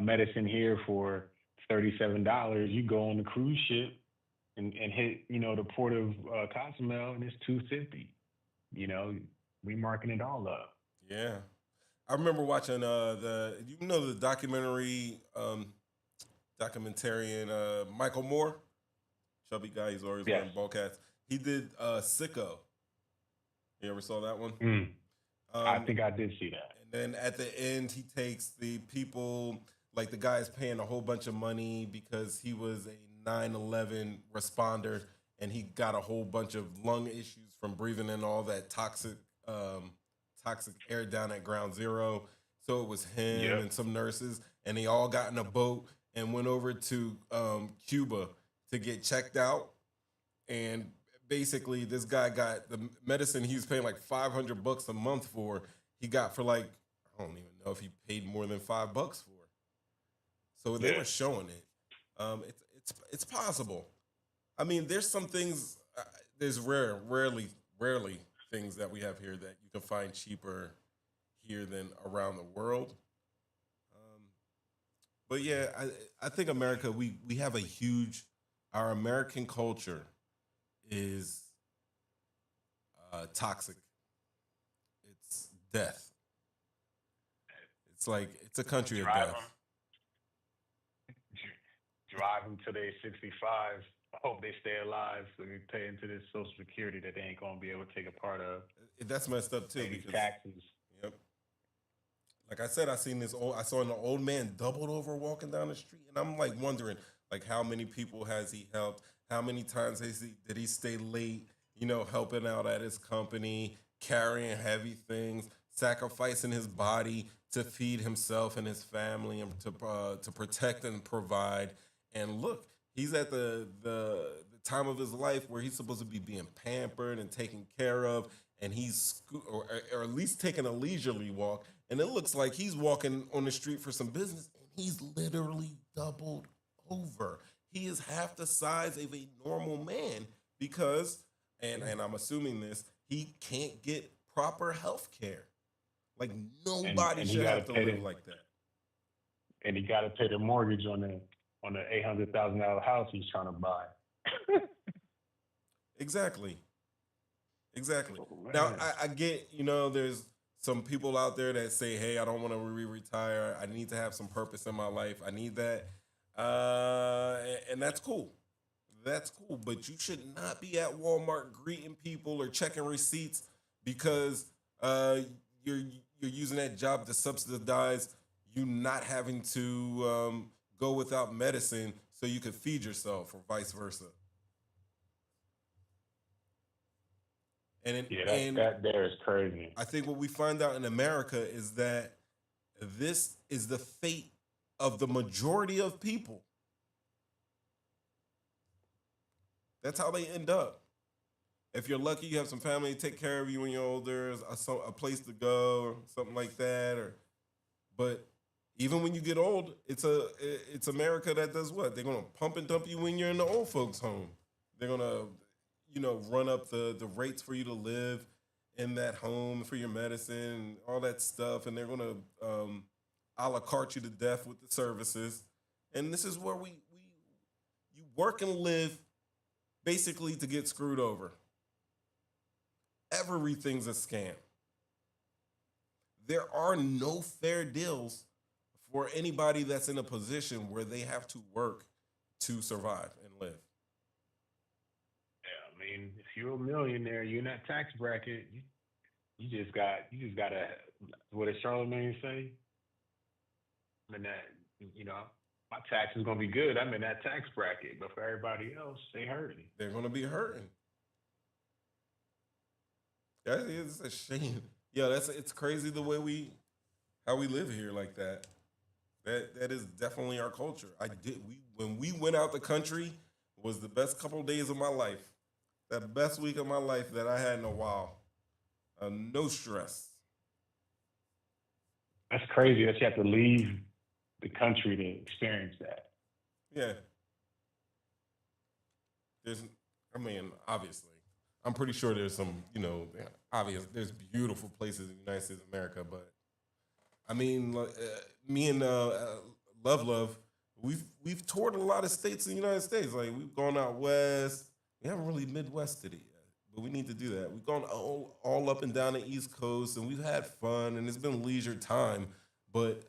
S14: medicine here for $37. You go on the cruise ship and hit, the port of Cozumel, and it's $250. We marking it all up.
S1: Yeah. I remember watching the documentarian Michael Moore, chubby guy, he's always wearing ball cats. He did Sicko. You ever saw that one?
S14: I think I did see that.
S1: And then at the end, he takes the people, like the guy's paying a whole bunch of money because he was a 9/11 responder and he got a whole bunch of lung issues from breathing in all that toxic air down at Ground Zero. So it was him and some nurses, and they all got in a boat and went over to Cuba to get checked out. And basically, this guy got the medicine he was paying like $500 a month for. He got for like, I don't even know if he paid more than $5 for. So they were showing it. It's possible. I mean, there's some things. There's rarely things that we have here that you can find cheaper here than around the world. But yeah, I think America, we have a huge, our American culture is toxic. It's death. It's like, it's a country of
S14: Drive
S1: death.
S14: drive them till they're 65. I hope they stay alive so they pay into this Social Security that they ain't gonna be able to take a part of.
S1: That's messed up too,
S14: Pay these
S1: because
S14: taxes.
S1: Yep. Like I said, I saw an old man doubled over walking down the street, and I'm like wondering, like, how many people has he helped? How many times did he stay late? You know, helping out at his company, carrying heavy things, sacrificing his body to feed himself and his family, and to protect and provide. And look, he's at the time of his life where he's supposed to be being pampered and taken care of, and he's or at least taking a leisurely walk. And it looks like he's walking on the street for some business, and he's literally doubled over. He is half the size of a normal man because, and I'm assuming this, he can't get proper health care. Like, nobody
S14: and he
S1: should
S14: gotta
S1: have to
S14: pay
S1: live
S14: the-
S1: like that.
S14: And he got to pay the mortgage on the $800,000 house he's trying to buy.
S1: Exactly.
S14: Oh,
S1: Now,
S14: man.
S1: I get, there's some people out there that say, hey, I don't want to retire. I need to have some purpose in my life. I need that. And that's cool. That's cool. But you should not be at Walmart greeting people or checking receipts because you're using that job to subsidize you not having to go without medicine so you can feed yourself or vice versa. And
S14: that there is crazy.
S1: I think what we find out in America is that this is the fate of the majority of people. That's how they end up. If you're lucky, you have some family to take care of you when you're older, a place to go, or something like that. But even when you get old, it's America that does what? They're gonna pump and dump you when you're in the old folks' home. They're gonna run up the rates for you to live in that home for your medicine, all that stuff, and they're gonna a la carte you to death with the services. And this is where you work and live basically to get screwed over. Everything's a scam. There are no fair deals for anybody that's in a position where they have to work to survive and live.
S14: I mean, if you're a millionaire, you're in that tax bracket. You just gotta. What did Charlemagne say? I mean, my tax is gonna be good. I'm in that tax bracket, but for everybody else, they hurting.
S1: They're gonna be hurting. That is a shame. Yeah, it's crazy the way how we live here like that. That is definitely our culture. When we went out the country was the best couple of days of my life. The best week of my life that I had in a while. No stress.
S14: That's crazy that you have to leave the country to experience that.
S1: Yeah. Obviously, I'm pretty sure there's some, there's beautiful places in the United States of America, but I mean, me and Love, we've toured a lot of states in the United States. Like, we've gone out west. We haven't really Midwested it yet, but we need to do that. We've gone all up and down the East Coast, and we've had fun, and it's been leisure time, but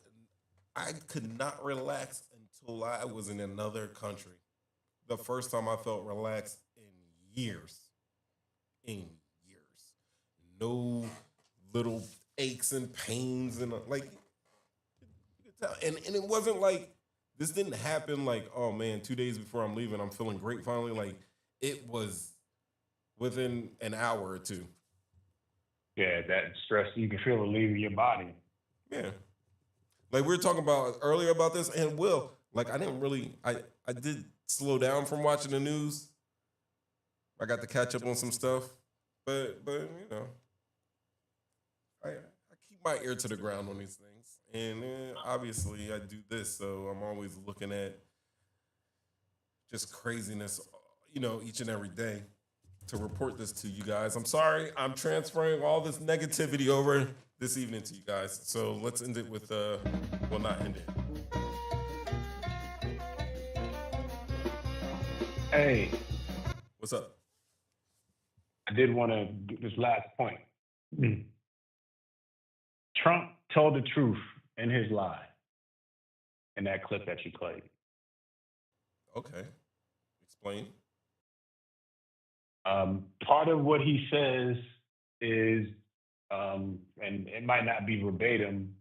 S1: I could not relax until I was in another country. The first time I felt relaxed in years. No little aches and pains and like, you could tell. And it wasn't like, this didn't happen like, oh man, 2 days before I'm leaving, I'm feeling great finally. Like, it was within an hour or two.
S14: Yeah, that stress, you can feel it leaving your body.
S1: Yeah. Like, we were talking about earlier about this, and Will, like, I did slow down from watching the news. I got to catch up on some stuff, but I keep my ear to the ground on these things. And obviously I do this, so I'm always looking at just craziness, each and every day to report this to you guys. I'm sorry, I'm transferring all this negativity over this evening to you guys. So let's end it with, well, not end it.
S14: Hey,
S1: What's up?
S14: I did want to get this last point. Trump told the truth in his lie in that clip that you played.
S1: Okay. Explain.
S14: Part of what he says is, and it might not be verbatim,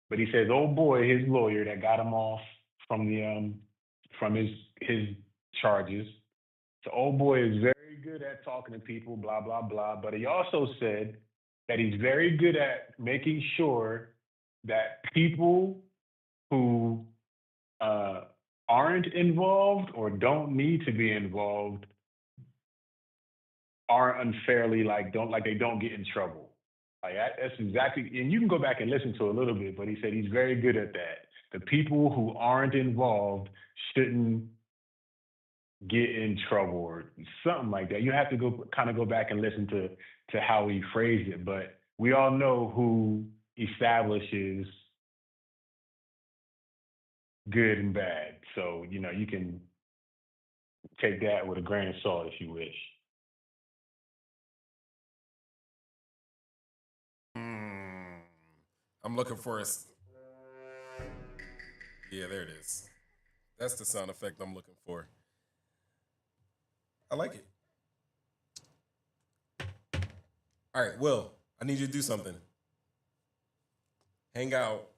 S14: but he says, "Oh boy, his lawyer that got him off from the from his charges. So old boy is very good at talking to people, blah blah blah. But he also said that he's very good at making sure that people who aren't involved or don't need to be involved aren't unfairly they don't get in trouble. That's exactly, and you can go back and listen to a little bit, but he said he's very good at that. The people who aren't involved shouldn't get in trouble or something like that. You have to go back and listen to how he phrased it, but we all know who establishes good and bad. So, you can take that with a grain of salt if you wish.
S1: I'm looking for a. Yeah, there it is. That's the sound effect I'm looking for. I like it. All right, Will, I need you to do something. Hang out,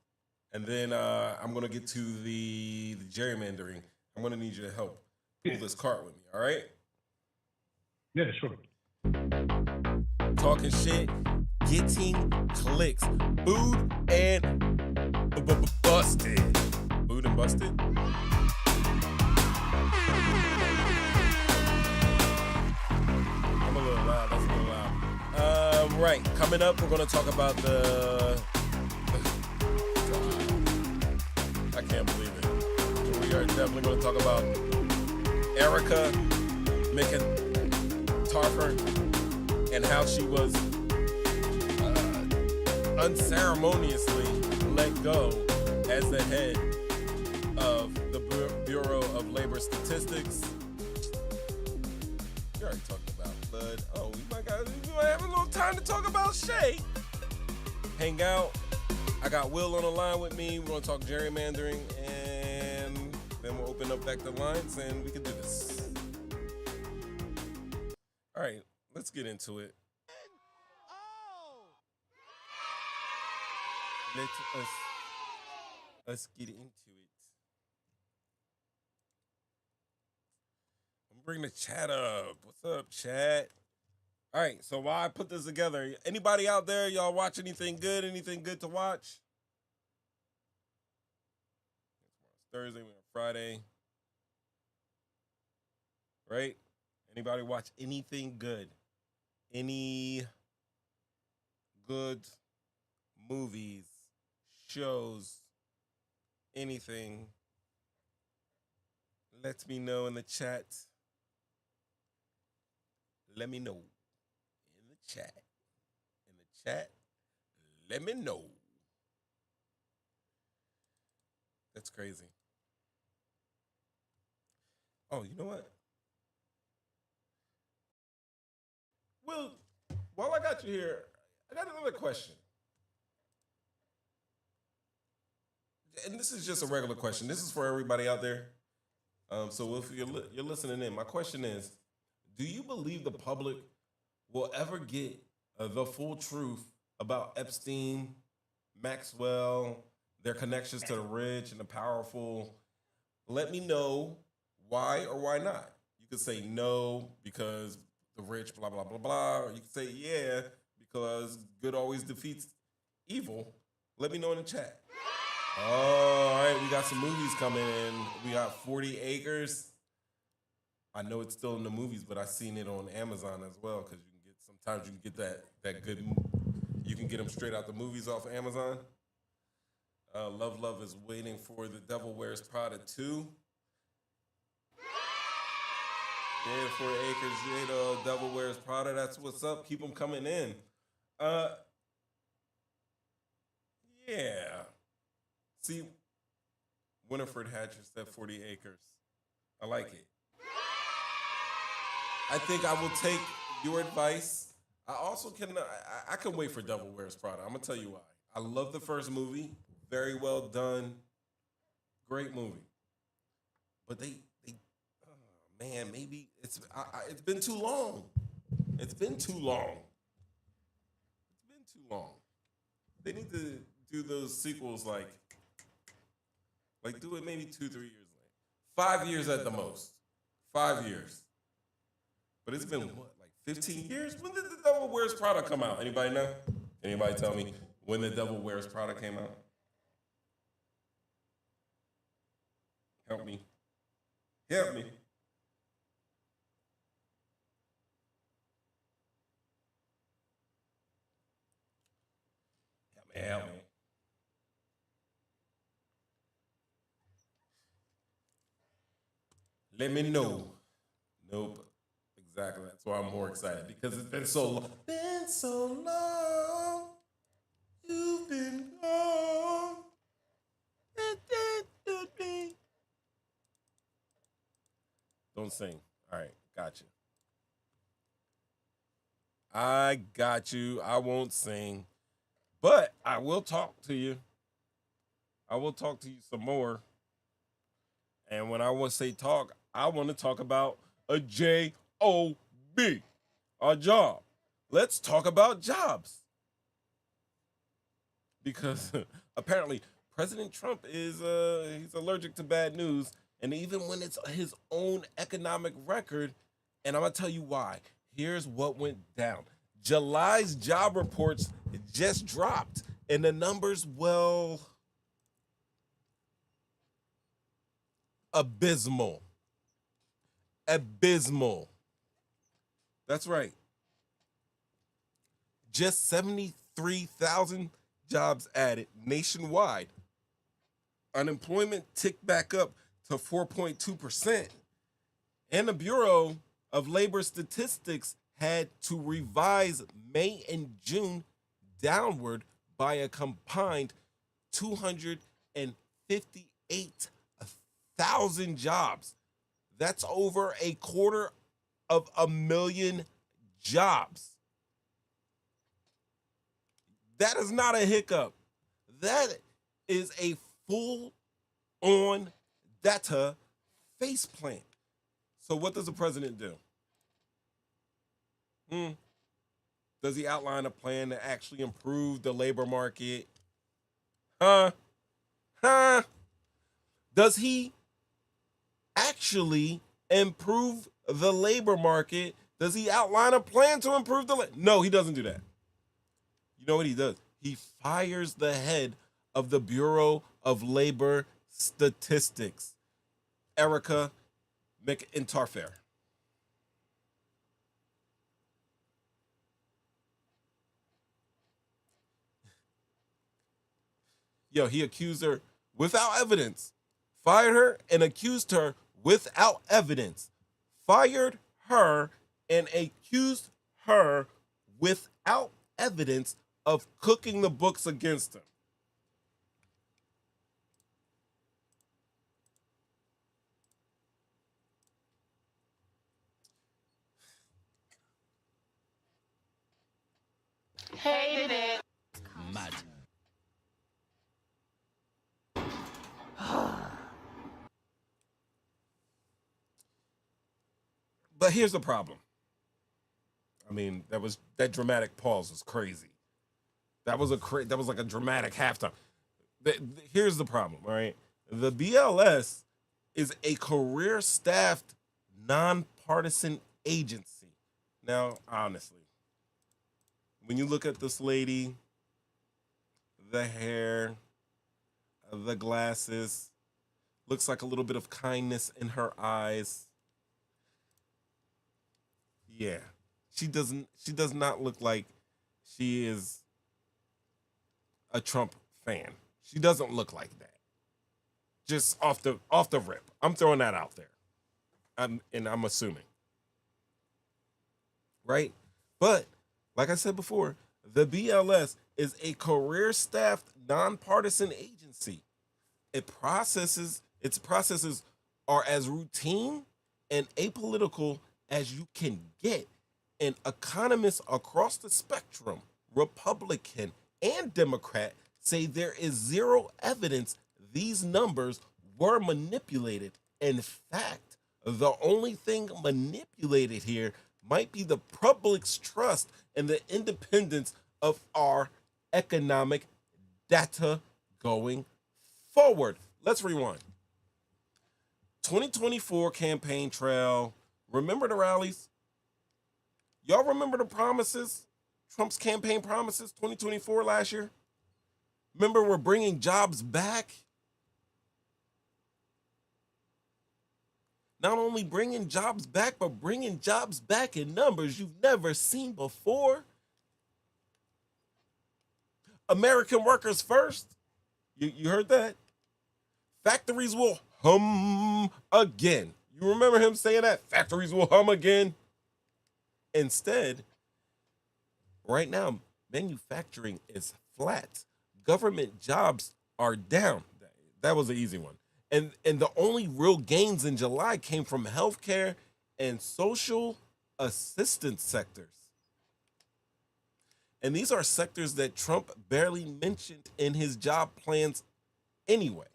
S1: and then I'm gonna get to the gerrymandering. I'm gonna need you to help pull this cart with me. All right?
S14: Yeah, sure.
S1: Talking shit, getting clicks, booed and busted. Booed and busted. I'm a little loud. That's a little loud. Right. Coming up, we're gonna talk about the. I can't believe it. We are definitely gonna talk about Erica McIntyre and how she was unceremoniously let go as the head of the Bureau of Labor Statistics. We already talked about blood. Oh, we might have a little time to talk about Shay. Hang out. I got Will on the line with me. We're gonna talk gerrymandering, and then we'll open up back the lines, and we can do this. All right, let's get into it. Let us get into it. I'm bringing the chat up. What's up, chat? All right, so while I put this together, anybody out there, y'all watch anything good? Anything good to watch? Thursday, we're on Friday. Right? Anybody watch anything good? Any good movies, shows, anything? Let me know in the chat. Let me know. In the chat. In the chat. Let me know. That's crazy. Oh, you know what? Well, while I got you here, I got another question. And this is just a regular question. This is for everybody out there. So if you're listening in, my question is, do you believe the public will ever get the full truth about Epstein, Maxwell, their connections to the rich and the powerful? Let me know why or why not. You could say no because the rich, blah, blah, blah, blah. Or you could say yeah because good always defeats evil. Let me know in the chat. All right, we got some movies coming in. We got 40 Acres. I know it's still in the movies, but I've seen it on Amazon as well because sometimes you can get that good. You can get them straight out the movies off of Amazon. Love is waiting for The Devil Wears Prada 2. Yeah, 40 Acres. Yeah, Devil Wears Prada. That's what's up. Keep them coming in. Yeah. See, Winifred Hatcher said 40 Acres. I like it. I think I will take your advice. I also can. I can wait for Devil Wears Prada. I'm gonna tell you why. I love the first movie. Very well done. Great movie. But man, maybe it's been too long. It's been too long. It's been too long. They need to do those sequels like do it maybe 2-3 years later. 5 years at the most. 5 years. But it's been what, like 15 years? When did The Devil Wears Prada come out? Anybody know? Anybody tell me when The Devil Wears Prada came out? Help me. Help me. Help me. Let me know. Nope. Exactly. That's why I'm more excited because it's been so long. Been so long. You've been gone. Don't sing. All right. Gotcha. I got you. I won't sing. But I will talk to you. I will talk to you some more. And when I want to say talk, I want to talk about a J-O-B, a job. Let's talk about jobs. Because apparently President Trump is he's allergic to bad news. And even when it's his own economic record, and I'm going to tell you why. Here's what went down. July's job reports just dropped, and the numbers, well, abysmal. Abysmal. That's right. Just 73,000 jobs added nationwide. Unemployment ticked back up to 4.2%. And the Bureau of Labor Statistics had to revise May and June downward by a combined 258,000 jobs. That's over 250,000 jobs. That is not a hiccup. That is a full-on data faceplant. So what does the president do? Does he outline a plan to actually improve the labor market? Does he actually improve the labor market? Does he outline a plan to improve the No, he doesn't do that. You know what he does? He fires the head of the Bureau of Labor Statistics, Erica McIntyre. Yo, he accused her without evidence. Fired her and accused her without evidence. Fired her and accused her without evidence of cooking the books against him.
S12: Hated it.
S15: Mad.
S1: But here's the problem. I mean, that dramatic pause was crazy. That was like a dramatic halftime. Here's the problem, right? The BLS is a career-staffed, nonpartisan agency. Now, honestly, when you look at this lady, the hair, the glasses, looks like a little bit of kindness in her eyes. Yeah, she does not look like she is a Trump fan. She doesn't look like that. Just off the rip. I'm throwing that out there. I'm assuming. Right? But like I said before, the BLS is a career-staffed, nonpartisan agency. Its processes are as routine and apolitical as you can get. And economists across the spectrum, Republican and Democrat, say there is zero evidence these numbers were manipulated. In fact, the only thing manipulated here might be the public's trust in the independence of our economic data going forward. Let's rewind. 2024 campaign trail. Remember the rallies? Y'all remember the promises? Trump's campaign promises 2024 last year? Remember we're bringing jobs back? Not only bringing jobs back, but bringing jobs back in numbers you've never seen before. American workers first. You heard that? Factories will hum again. You remember him saying that? Factories will hum again. Instead, right now, manufacturing is flat. Government jobs are down. That was an easy one. And the only real gains in July came from healthcare and social assistance sectors. And these are sectors that Trump barely mentioned in his job plans anyway.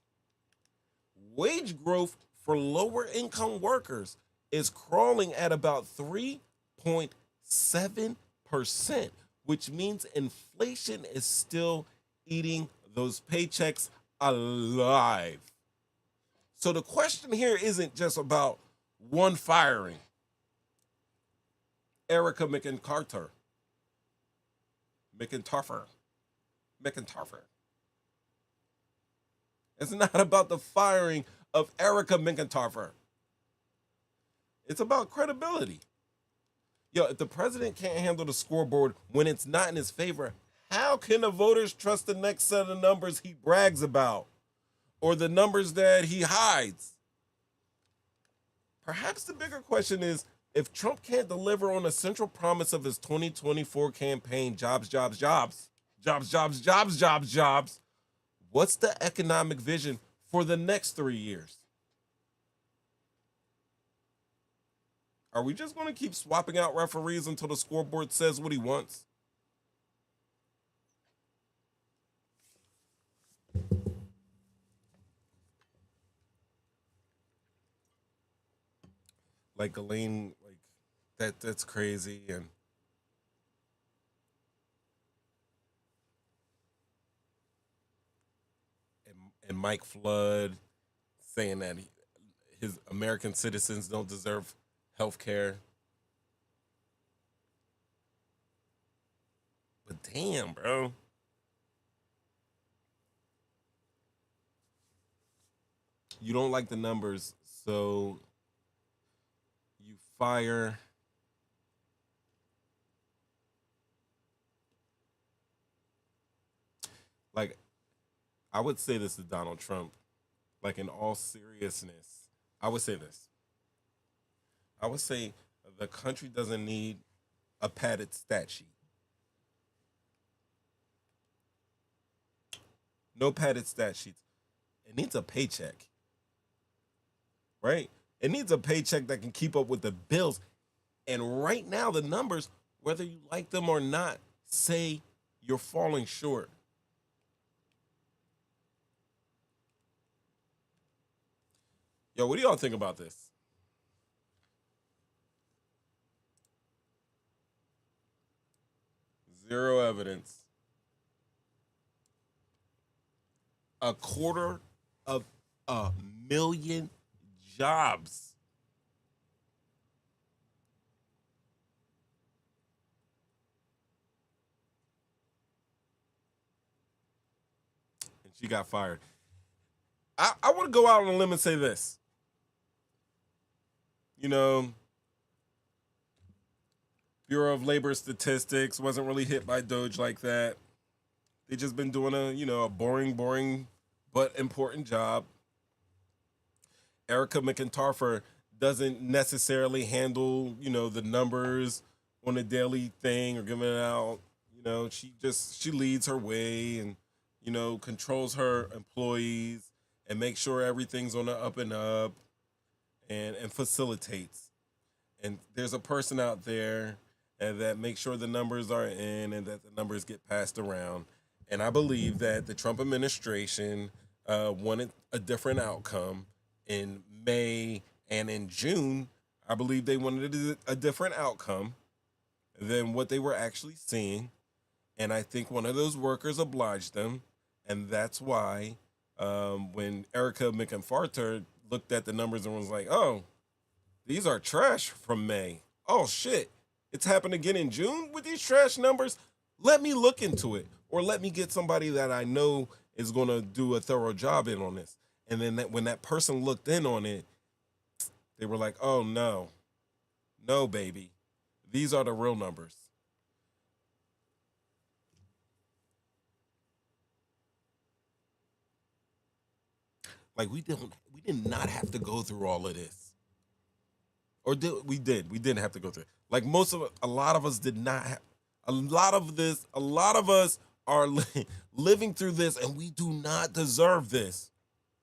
S1: Wage growth for lower income workers is crawling at about 3.7%, which means inflation is still eating those paychecks alive. So the question here isn't just about one firing. Erica McIntyre. It's not about the firing of Erica McIntyre. It's about credibility. Yo, if the president can't handle the scoreboard when it's not in his favor, how can the voters trust the next set of numbers he brags about or the numbers that he hides? Perhaps the bigger question is, if Trump can't deliver on the central promise of his 2024 campaign, jobs, what's the economic vision for the next 3 years? Are we just going to keep swapping out referees until the scoreboard says what he wants? Like Ghislaine, that's crazy. And Mike Flood saying that his American citizens don't deserve health care. But damn, bro. You don't like the numbers, so you fire I would say this to Donald Trump, in all seriousness, I would say this. I would say the country doesn't need a padded stat sheet. No padded stat sheets. It needs a paycheck, right? It needs a paycheck that can keep up with the bills. And right now, the numbers, whether you like them or not, say you're falling short. Yo, what do y'all think about this? Zero evidence. 250,000 jobs. And she got fired. I want to go out on a limb and say this. You know, Bureau of Labor Statistics wasn't really hit by Doge like that. They just been doing a boring, but important job. Erica McIntyre doesn't necessarily handle, the numbers on a daily thing or giving it out. She leads her way and, controls her employees and makes sure everything's on the up and up and facilitates. And there's a person out there and that makes sure the numbers are in and that the numbers get passed around. And I believe that the Trump administration wanted a different outcome in May and in June. I believe they wanted a different outcome than what they were actually seeing. And I think one of those workers obliged them. And that's why when Erica McInfarter looked at the numbers and was like, oh, these are trash from May. Oh, shit. It's happened again in June with these trash numbers? Let me look into it. Or let me get somebody that I know is going to do a thorough job in on this. And then when that person looked in on it, they were like, oh, no. No, baby. These are the real numbers. Like, we did not have to go through all of this. Or we didn't have to go through it. Like a lot of us did not have, a lot of us are living through this and we do not deserve this.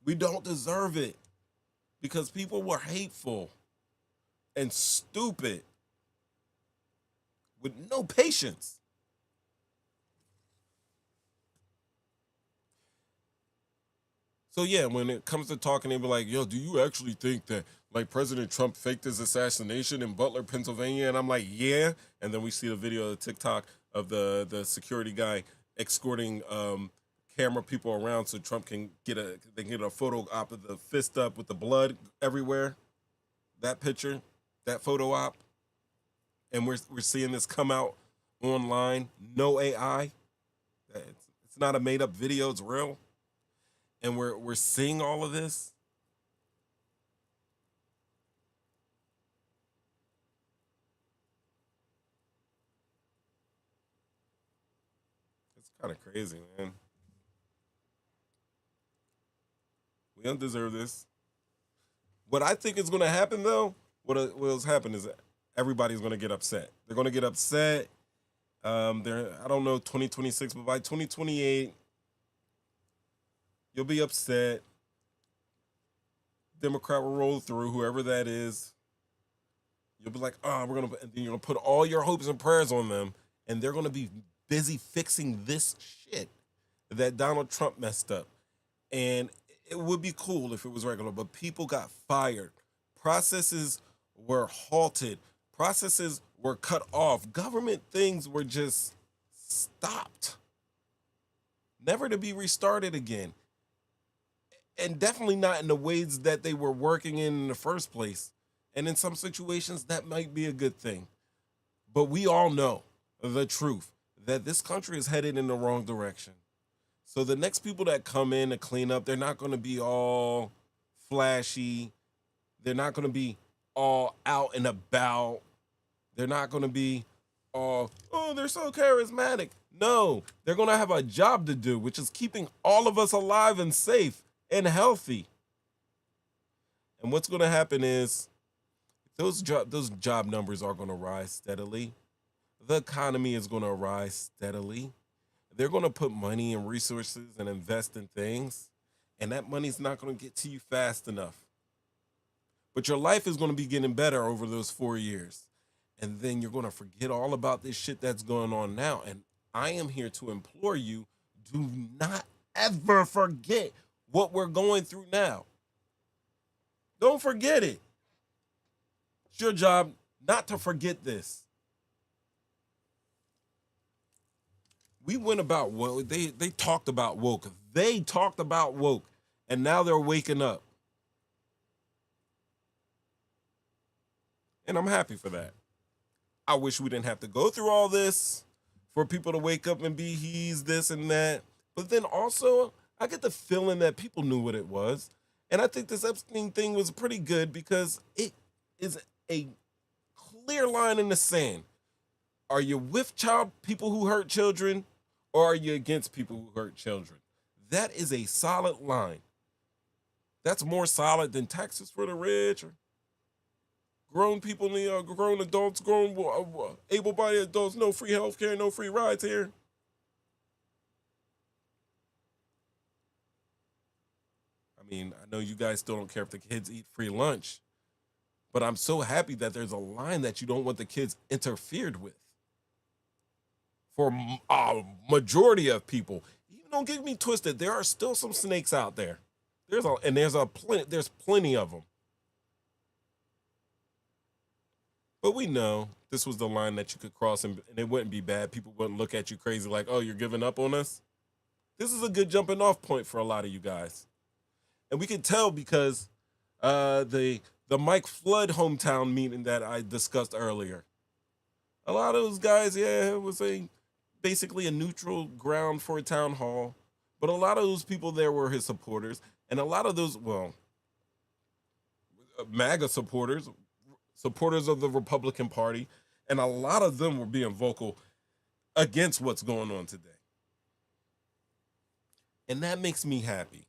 S1: We don't deserve it because people were hateful and stupid with no patience. So yeah, when it comes to talking, they be like, yo, do you actually think that like President Trump faked his assassination in Butler, Pennsylvania? And I'm like, yeah. And then we see the video of the TikTok of the security guy escorting camera people around so Trump can get a photo op of the fist up with the blood everywhere. That picture, that photo op. And we're seeing this come out online. No AI. It's not a made up video, it's real. And we're seeing all of this. It's kind of crazy, man. We don't deserve this. What I think is going to happen, though, what's happened is that everybody's going to get upset. They're going to get upset. I don't know, 2026, but by 2028, you'll be upset. Democrat will roll through, whoever that is. You'll be like, oh, you're gonna put all your hopes and prayers on them, and they're gonna be busy fixing this shit that Donald Trump messed up. And it would be cool if it was regular, but people got fired. Processes were halted. Processes were cut off. Government things were just stopped. Never to be restarted again. And definitely not in the ways that they were working in the first place. And in some situations, that might be a good thing. But we all know the truth, that this country is headed in the wrong direction. So the next people that come in to clean up, they're not going to be all flashy. They're not going to be all out and about. They're not going to be all, oh, they're so charismatic. No, they're going to have a job to do, which is keeping all of us alive and safe and healthy. And what's going to happen is those job numbers are going to rise steadily. The economy is going to rise steadily. They're going to put money and resources and invest in things, and that money's not going to get to you fast enough. But your life is going to be getting better over those 4 years. And then you're going to forget all about this shit that's going on now. And I am here to implore you, do not ever forget what we're going through now. Don't forget it. It's your job not to forget this. We went about woke. They talked about woke. They talked about woke. And now they're waking up. And I'm happy for that. I wish we didn't have to go through all this for people to wake up and be he's this and that. But then also, I get the feeling that people knew what it was. And I think this Epstein thing was pretty good because it is a clear line in the sand. Are you with people who hurt children, or are you against people who hurt children? That is a solid line. That's more solid than taxes for the rich or grown people, grown adults, grown able-bodied adults, no free health care, no free rides here. I mean, I know you guys still don't care if the kids eat free lunch, But I'm so happy that there's a line that you don't want the kids interfered with. For a majority of people, don't get me twisted. There are still some snakes out there. There's plenty of them. But we know this was the line that you could cross and it wouldn't be bad. People wouldn't look at you crazy like, oh, you're giving up on us. This is a good jumping off point for a lot of you guys. And we can tell because the Mike Flood hometown meeting that I discussed earlier. A lot of those guys, it was basically a neutral ground for a town hall. But a lot of those people there were his supporters. And a lot of those, MAGA supporters of the Republican Party, and a lot of them were being vocal against what's going on today. And that makes me happy.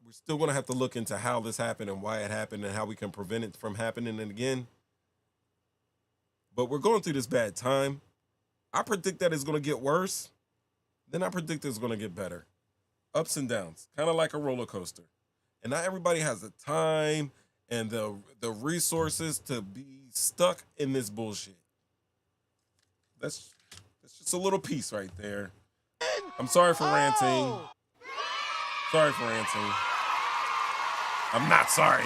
S1: We're still going to have to look into how this happened and why it happened and how we can prevent it from happening again. But we're going through this bad time. I predict that it's going to get worse. Then I predict it's going to get better. Ups and downs, kind of like a roller coaster. And not everybody has the time and the resources to be stuck in this bullshit. That's just a little piece right there. I'm sorry for ranting. Sorry for ranting. I'm not sorry.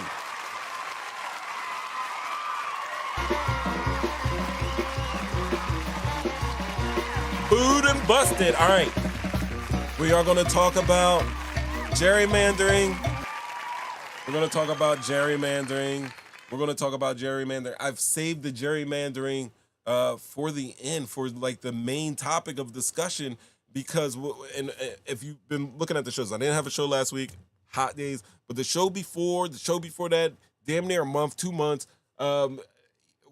S1: Booed and busted. All right. We are going to talk about gerrymandering. We're going to talk about gerrymandering. I've saved the gerrymandering for the end, for like the main topic of discussion, because if you've been looking at the shows, I didn't have a show last week, hot days, but the show before that, damn near a month, 2 months,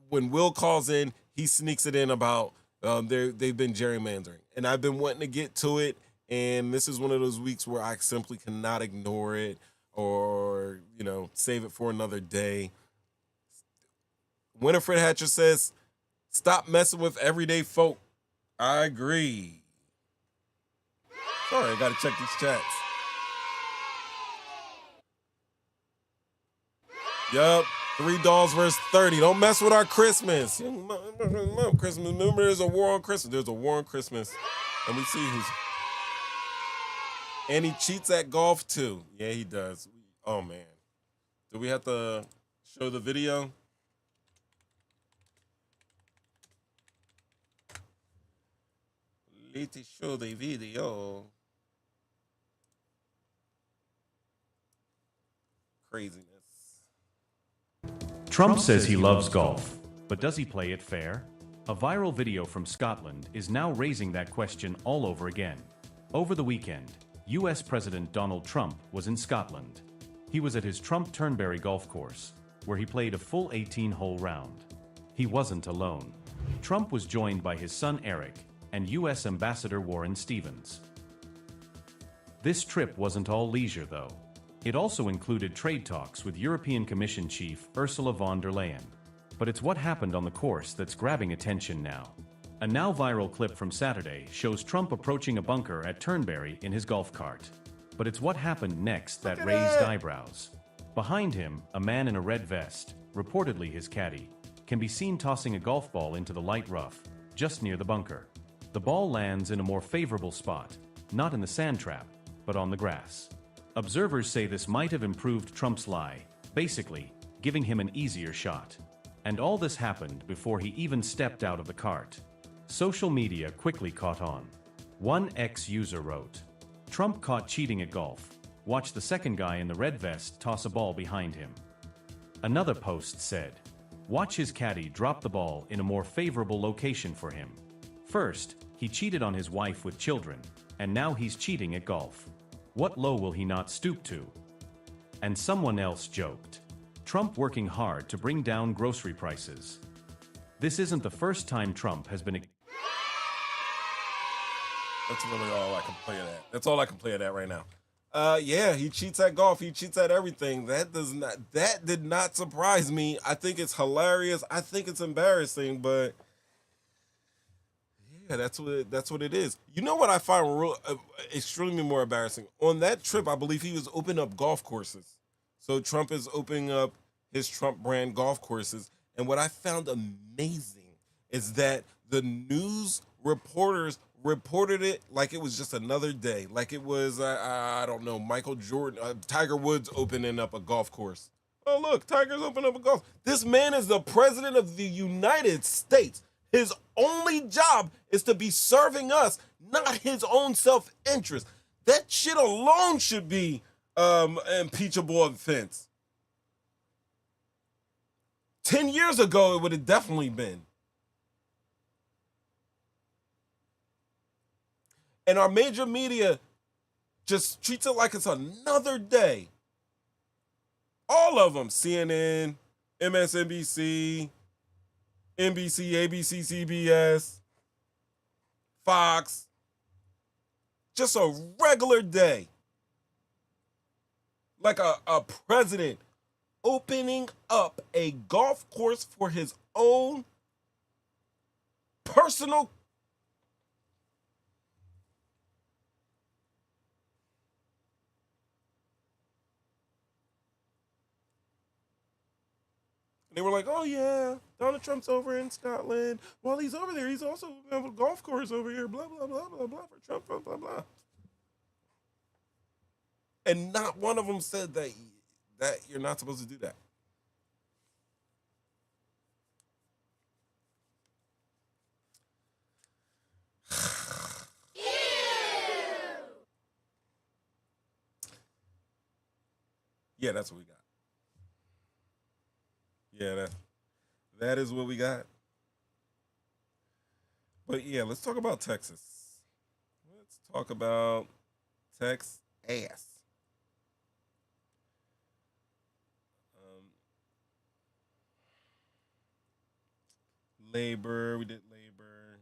S1: when Will calls in, he sneaks it in about they've been gerrymandering. And I've been wanting to get to it, and this is one of those weeks where I simply cannot ignore it or, save it for another day. Winifred Hatcher says, stop messing with everyday folk. I agree. Sorry, I got to check these chats. Yup, 3 dolls versus 30. Don't mess with our Christmas. Christmas. Remember, there's a war on Christmas. There's a war on Christmas. And we see who's... And he cheats at golf, too. Yeah, he does. Oh, man. Do we have to show the video? Let's show the video. Craziness.
S15: Trump says he loves golf, but does he play it fair? A viral video from Scotland is now raising that question all over again. Over the weekend, US President Donald Trump was in Scotland. He was at his Trump Turnberry golf course, where he played a full 18-hole round. He wasn't alone. Trump was joined by his son Eric and US Ambassador Warren Stevens. This trip wasn't all leisure, though. It also included trade talks with European Commission Chief Ursula von der Leyen. But it's what happened on the course that's grabbing attention now. A now viral clip from Saturday shows Trump approaching a bunker at Turnberry in his golf cart. But it's what happened next that raised eyebrows. Behind him, a man in a red vest, reportedly his caddy, can be seen tossing a golf ball into the light rough, just near the bunker. The ball lands in a more favorable spot, not in the sand trap, but on the grass. Observers say this might have improved Trump's lie, basically giving him an easier shot. And all this happened before he even stepped out of the cart. Social media quickly caught on. One ex-user wrote, "Trump caught cheating at golf. Watch the second guy in the red vest toss a ball behind him." Another post said, "Watch his caddy drop the ball in a more favorable location for him. First, he cheated on his wife with children, and now he's cheating at golf. What low will he not stoop to?" And someone else joked, "Trump working hard to bring down grocery prices." This isn't the first time Trump has been...
S1: That's really all I can play of that. That's all I can play of that right now. Yeah, he cheats at golf. He cheats at everything. That did not surprise me. I think it's hilarious. I think it's embarrassing, but yeah, that's what it is. You know what I find extremely more embarrassing? On that trip, I believe he was opening up golf courses. So Trump is opening up his Trump brand golf courses. And what I found amazing is that the news reporters reported it like it was just another day. Like it was, I don't know, Michael Jordan, Tiger Woods opening up a golf course. Oh, look, Tiger's opening up a golf. This man is the president of the United States. His only job is to be serving us, not his own self-interest. That shit alone should be impeachable offense. 10 years ago, it would have definitely been. And our major media just treats it like it's another day. All of them, CNN, MSNBC, NBC, ABC, CBS, Fox. Just a regular day. Like a president opening up a golf course for his own personal. They were like, oh yeah, Donald Trump's over in Scotland. While he's over there, he's also have a golf course over here, blah, blah, blah, blah, blah, for Trump, blah, blah, blah. And not one of them said that you're not supposed to do that. Yeah, that's what we got. Yeah, that is what we got. But yeah, let's talk about Texas. Let's talk about Texas. Labor, we did labor.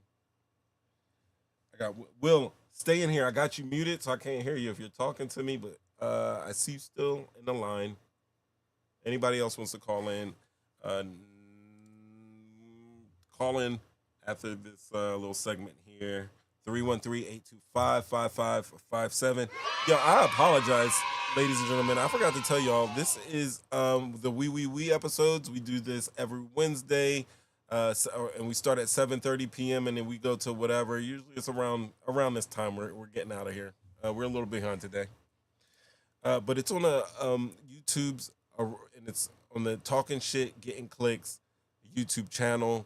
S1: I got Will, stay in here. I got you muted, so I can't hear you if you're talking to me, but I see you still in the line. Anybody else wants to call in? Call in after this little segment here. 313-825-5557. Yo, I apologize, ladies and gentlemen. I forgot to tell y'all, this is the We episodes. We do this every Wednesday. And we start at 7:30 p.m. and then we go to whatever. Usually it's around this time we're getting out of here. We're a little behind today. But it's on YouTube's, and it's on the Talking Shit, Getting Clicks YouTube channel.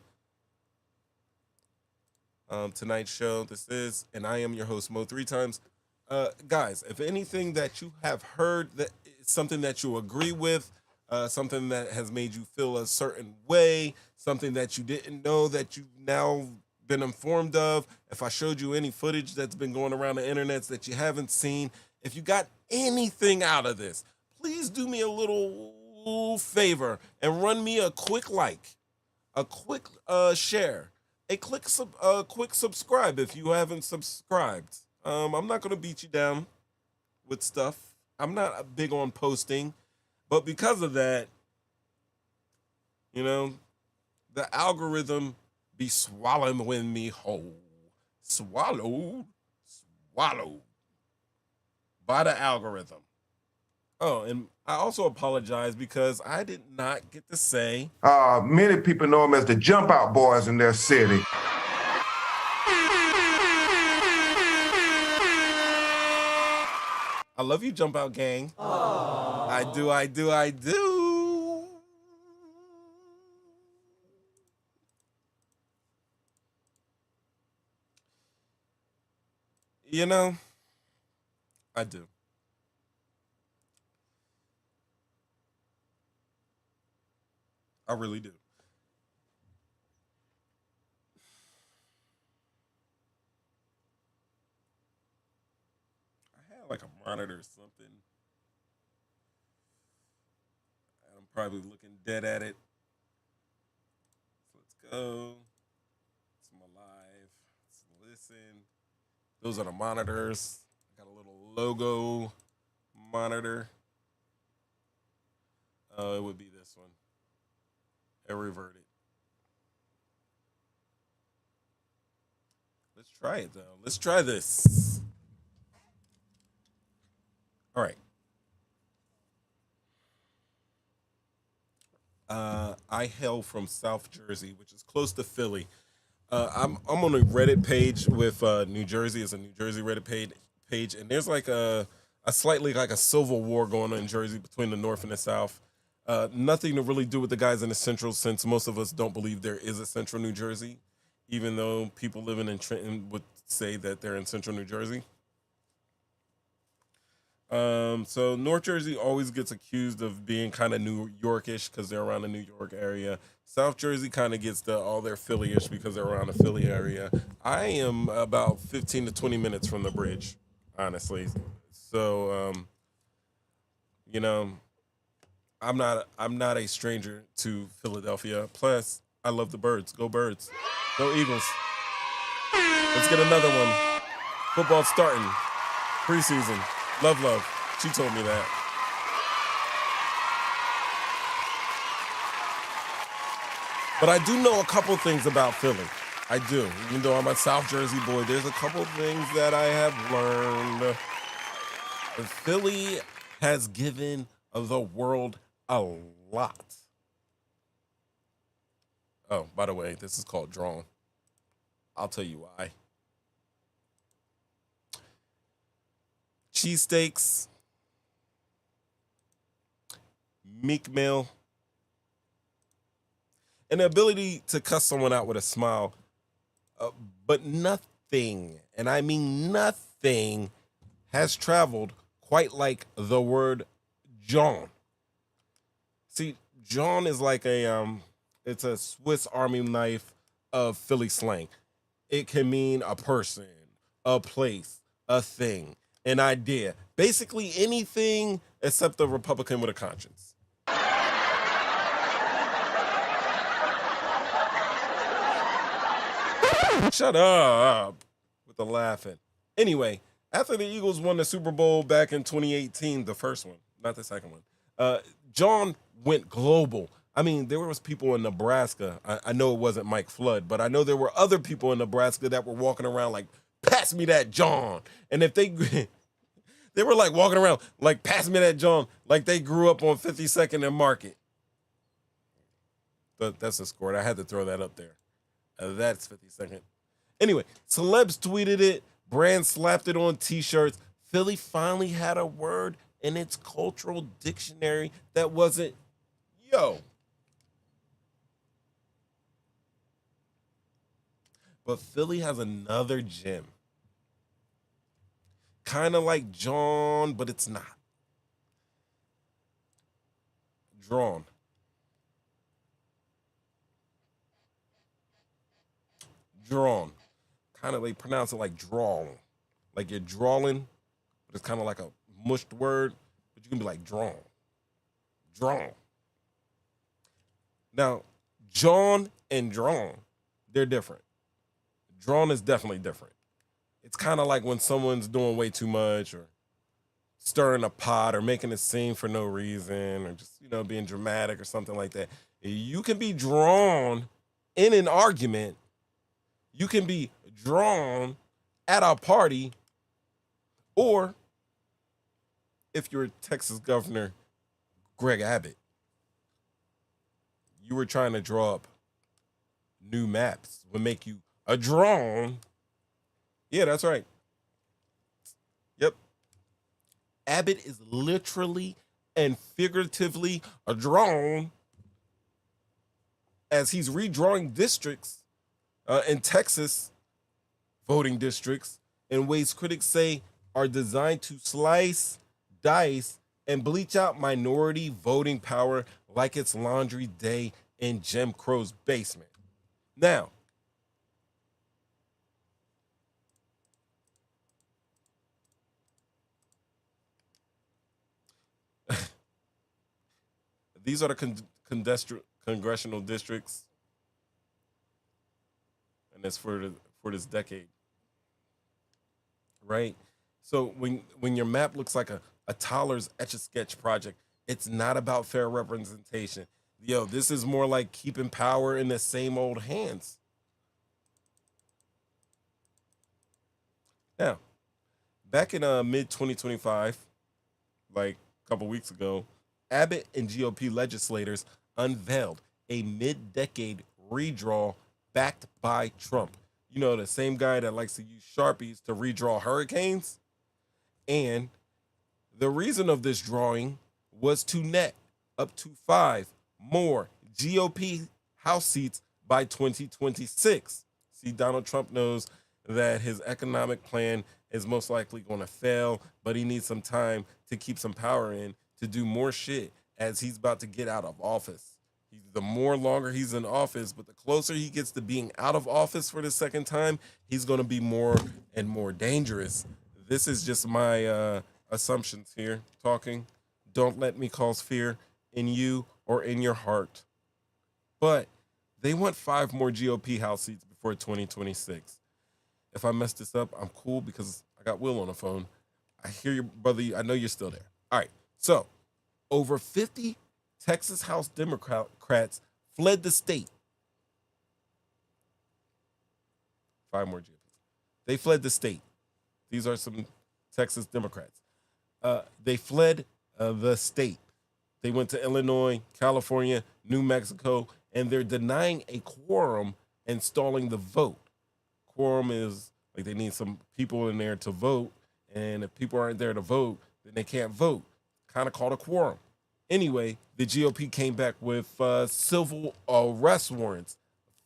S1: Tonight's show, this is, and I am your host, Mo 3 times. Guys, if anything that you have heard that is something that you agree with, something that has made you feel a certain way, something that you didn't know that you've now been informed of, if I showed you any footage that's been going around the internet that you haven't seen, if you got anything out of this, please do me a little favor and run me a quick like, a quick share, a quick subscribe if you haven't subscribed. I'm not going to beat you down with stuff. I'm not big on posting. But because of that, you know, the algorithm be swallowing me whole. Swallowed by the algorithm. Oh, and I also apologize because I did not get to say.
S16: Many people know them as the JumpOut boys in their city.
S1: I love you, JumpOut Gang. Aww. I do. You know, I do. I really do. I had like a monitor or something. I'm probably looking dead at it. So let's go. It's my live. Let's listen. Those are the monitors. Got a little logo monitor. It would be this one. I reverted. Let's try it though. Let's try this. All right. I hail from South Jersey, which is close to Philly. I'm on a Reddit page with New Jersey. It's a New Jersey Reddit page, and there's like a slightly like a civil war going on in Jersey between the North and the South. Nothing to really do with the guys in the Central, since most of us don't believe there is a Central New Jersey, even though people living in Trenton would say that they're in Central New Jersey. So North Jersey always gets accused of being kind of New Yorkish because they're around the New York area. South Jersey kind of gets all their Philly-ish because they're around the Philly area. I am about 15 to 20 minutes from the bridge, honestly. So, you know, I'm not a stranger to Philadelphia. Plus, I love the Birds. Go Birds. Go Eagles. Let's get another one. Football's starting. Preseason. Love. She told me that. But I do know a couple things about Philly. I do. Even though I'm a South Jersey boy, there's a couple things that I have learned. Philly has given the world a lot. Oh, by the way, this is called Drawn. I'll tell you why. Cheesesteaks, meek meal, and the ability to cuss someone out with a smile. But nothing, and I mean nothing, has traveled quite like the word John. See, John is like it's a Swiss Army knife of Philly slang. It can mean a person, a place, a thing, an idea. Basically anything except a Republican with a conscience. Shut up with the laughing. Anyway, after the Eagles won the Super Bowl back in 2018, the first one, not the second one, John went global. I mean, there was people in Nebraska. I know it wasn't Mike Flood, but I know there were other people in Nebraska that were walking around like, pass me that John. And if they were like walking around like, pass me that John, like they grew up on 52nd and Market. But that's a score. I had to throw that up there. That's 52nd. Anyway, celebs tweeted it. Brands slapped it on T-shirts. Philly finally had a word in its cultural dictionary that wasn't yo. But Philly has another gem. Kind of like John, but it's not. Drawn. Drawn. Kind of, they pronounce it like drawl. Like you're drawing, but it's kind of like a mushed word, but you can be like drawn. Drawn. Now, John and drawn, they're different. Drawn is definitely different. It's kind of like when someone's doing way too much or stirring a pot or making a scene for no reason or just, being dramatic or something like that. You can be drawn in an argument. You can be drawn at a party, or if you're Texas Governor Greg Abbott, you were trying to draw up new maps, would make you a drawn. Yeah, that's right. Yep. Abbott is literally and figuratively a drawn as he's redrawing districts in Texas, voting districts, in ways critics say are designed to slice, dice, and bleach out minority voting power like it's laundry day in Jim Crow's basement. Now, these are the congressional districts, and it's for this decade, right? So when your map looks like a Tyler's Etch-a-Sketch project, it's not about fair representation. Yo, this is more like keeping power in the same old hands. Now, back in mid-2025, like a couple weeks ago, Abbott and GOP legislators unveiled a mid-decade redraw backed by Trump. You know, the same guy that likes to use Sharpies to redraw hurricanes. And the reason of this drawing was to net up to 5 more GOP House seats by 2026. See, Donald Trump knows that his economic plan is most likely going to fail, but he needs some time to keep some power in to do more shit as he's about to get out of office. The more longer he's in office, but the closer he gets to being out of office for the second time, he's going to be more and more dangerous. This is just my assumptions here talking. Don't let me cause fear in you or in your heart. But they want 5 more GOP House seats before 2026. If I mess this up, I'm cool because I got Will on the phone. I hear you, brother. I know you're still there. All right. So, over 50 Texas House Democrats fled the state. 5 more GOP. They fled the state. These are some Texas Democrats. They fled the state. They went to Illinois, California, New Mexico, and they're denying a quorum and stalling the vote. Quorum is like they need some people in there to vote, and if people aren't there to vote, then they can't vote. Kind of called a quorum. Anyway, the GOP came back with civil arrest warrants,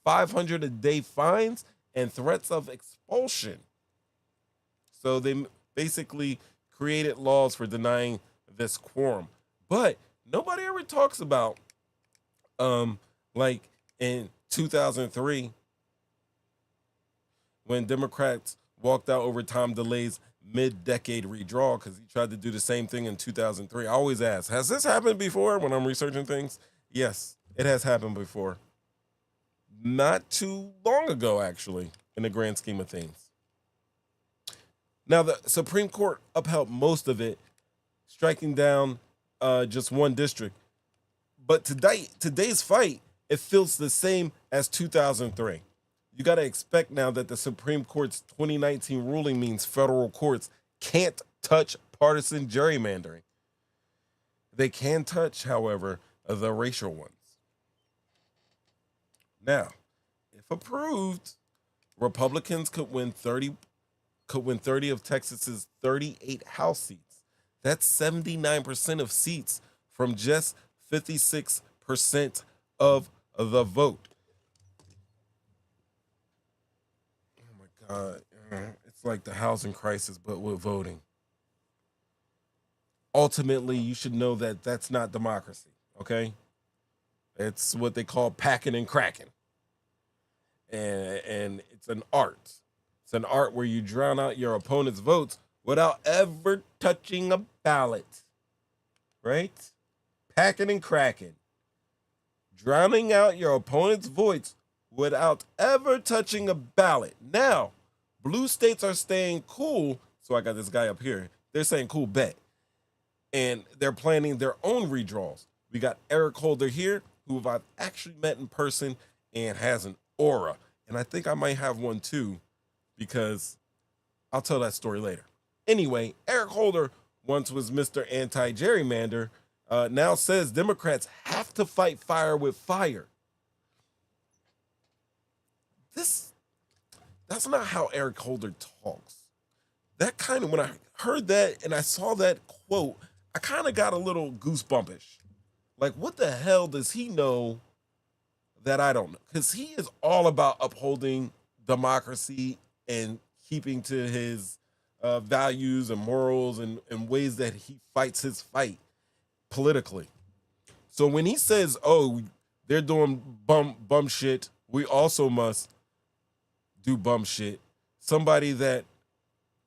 S1: 500-a-day fines, and threats of expulsion. So they basically created laws for denying this quorum. But nobody ever talks about, like in 2003, when Democrats walked out over Tom DeLay's mid-decade redraw because he tried to do the same thing in 2003. I always ask, has this happened before when I'm researching things? Yes, it has happened before. Not too long ago, actually, in the grand scheme of things. Now, the Supreme Court upheld most of it, striking down just one district. But today's fight, it feels the same as 2003. You got to expect now that the Supreme Court's 2019 ruling means federal courts can't touch partisan gerrymandering. They can touch, however, the racial ones. Now, if approved, Republicans could win 30 of Texas's 38 House seats. That's 79% of seats from just 56% of the vote. It's like the housing crisis, but with voting. Ultimately, you should know that that's not democracy, okay? It's what they call packing and cracking. And it's an art. It's an art where you drown out your opponent's votes without ever touching a ballot, right? Packing and cracking. Drowning out your opponent's votes without ever touching a ballot. Now, blue states are staying cool. So I got this guy up here. They're saying cool bet. And they're planning their own redraws. We got Eric Holder here, who I've actually met in person and has an aura. And I think I might have one too, because I'll tell that story later. Anyway, Eric Holder once was Mr. Anti-Gerrymander, now says Democrats have to fight fire with fire. That's not how Eric Holder talks. That kind of, when I heard that and I saw that quote, I kind of got a little goosebumpish. Like, what the hell does he know that I don't know? Because he is all about upholding democracy and keeping to his values and morals and ways that he fights his fight politically. So when he says, oh, they're doing bum shit, we also must do bum shit. Somebody that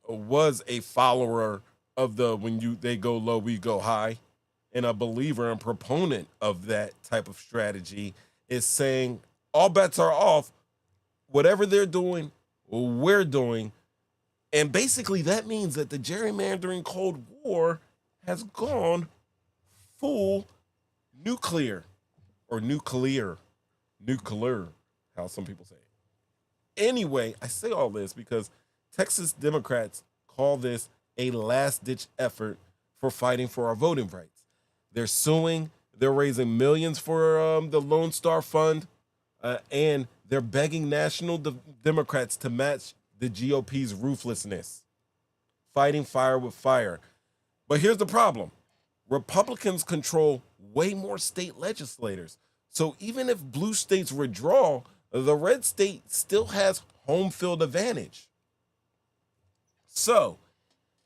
S1: was a follower of the they go low, we go high, and a believer and proponent of that type of strategy is saying all bets are off. Whatever they're doing, we're doing. And basically that means that the gerrymandering Cold War has gone full nuclear, how some people say it. Anyway, I say all this because Texas Democrats call this a last-ditch effort for fighting for our voting rights. They're suing They're raising millions for the Lone Star Fund, and they're begging national Democrats to match the GOP's ruthlessness, fighting fire with fire. But here's the problem. Republicans control way more state legislators. So even if blue states withdraw, the red state still has home field advantage. So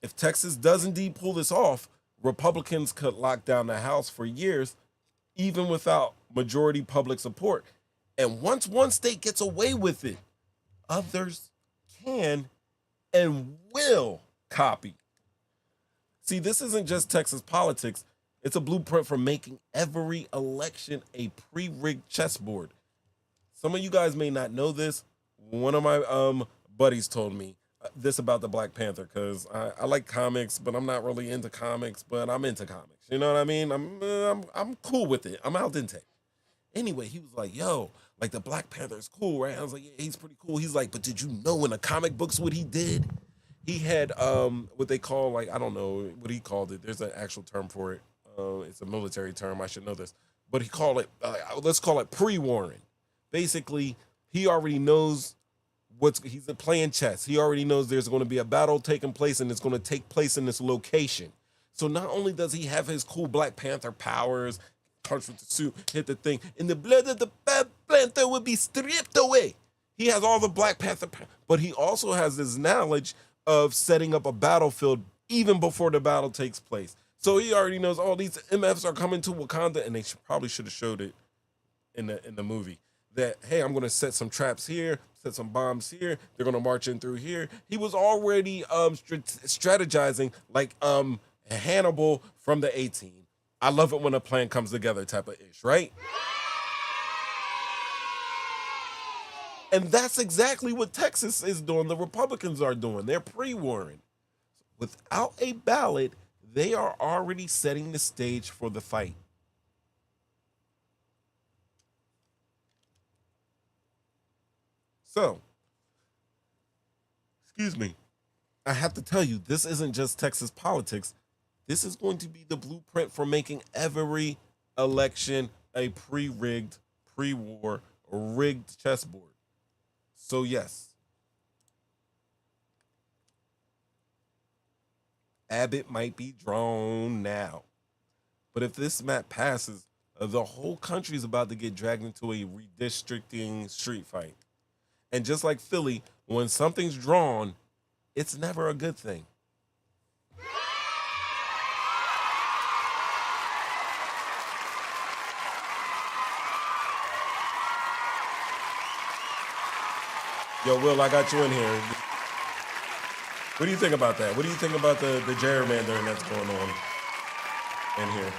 S1: if Texas does indeed pull this off, Republicans could lock down the House for years, even without majority public support. And once one state gets away with it, others can and will copy. See, this isn't just Texas politics. It's a blueprint for making every election a pre-rigged chessboard. Some of you guys may not know this. One of my buddies told me this about the Black Panther, because I like comics, but I'm not really into comics, but I'm into comics. You know what I mean? I'm cool with it. I'm al dente. Anyway, he was like, yo, like the Black Panther is cool, right? I was like, yeah, he's pretty cool. He's like, but did you know in the comic books what he did? He had what they call, like, I don't know what he called it. There's an actual term for it. It's a military term. I should know this. But he called it, let's call it pre-warning. Basically, he already knows he's playing chess. He already knows there's going to be a battle taking place, and it's going to take place in this location. So not only does he have his cool Black Panther powers, punch with the suit, hit the thing, and the blood of the Black Panther will be stripped away. He has all the Black Panther powers, but he also has this knowledge of setting up a battlefield even before the battle takes place. So he already knows all these MFs are coming to Wakanda, and they probably should have showed it in the movie. That, hey, I'm going to set some traps here, set some bombs here. They're going to march in through here. He was already strategizing like Hannibal from the A-Team. I love it when a plan comes together type of ish, right? And that's exactly what Texas is doing. The Republicans are doing. They're pre-warring. Without a ballot, they are already setting the stage for the fight. So, excuse me, I have to tell you, this isn't just Texas politics. This is going to be the blueprint for making every election a pre-rigged, pre-war, rigged chessboard. So yes, Abbott might be drawn now. But if this map passes, the whole country is about to get dragged into a redistricting street fight. And just like Philly, when something's drawn, it's never a good thing. Yo, Will, I got you in here. What do you think about that? What do you think about the gerrymandering that's going on in
S14: here?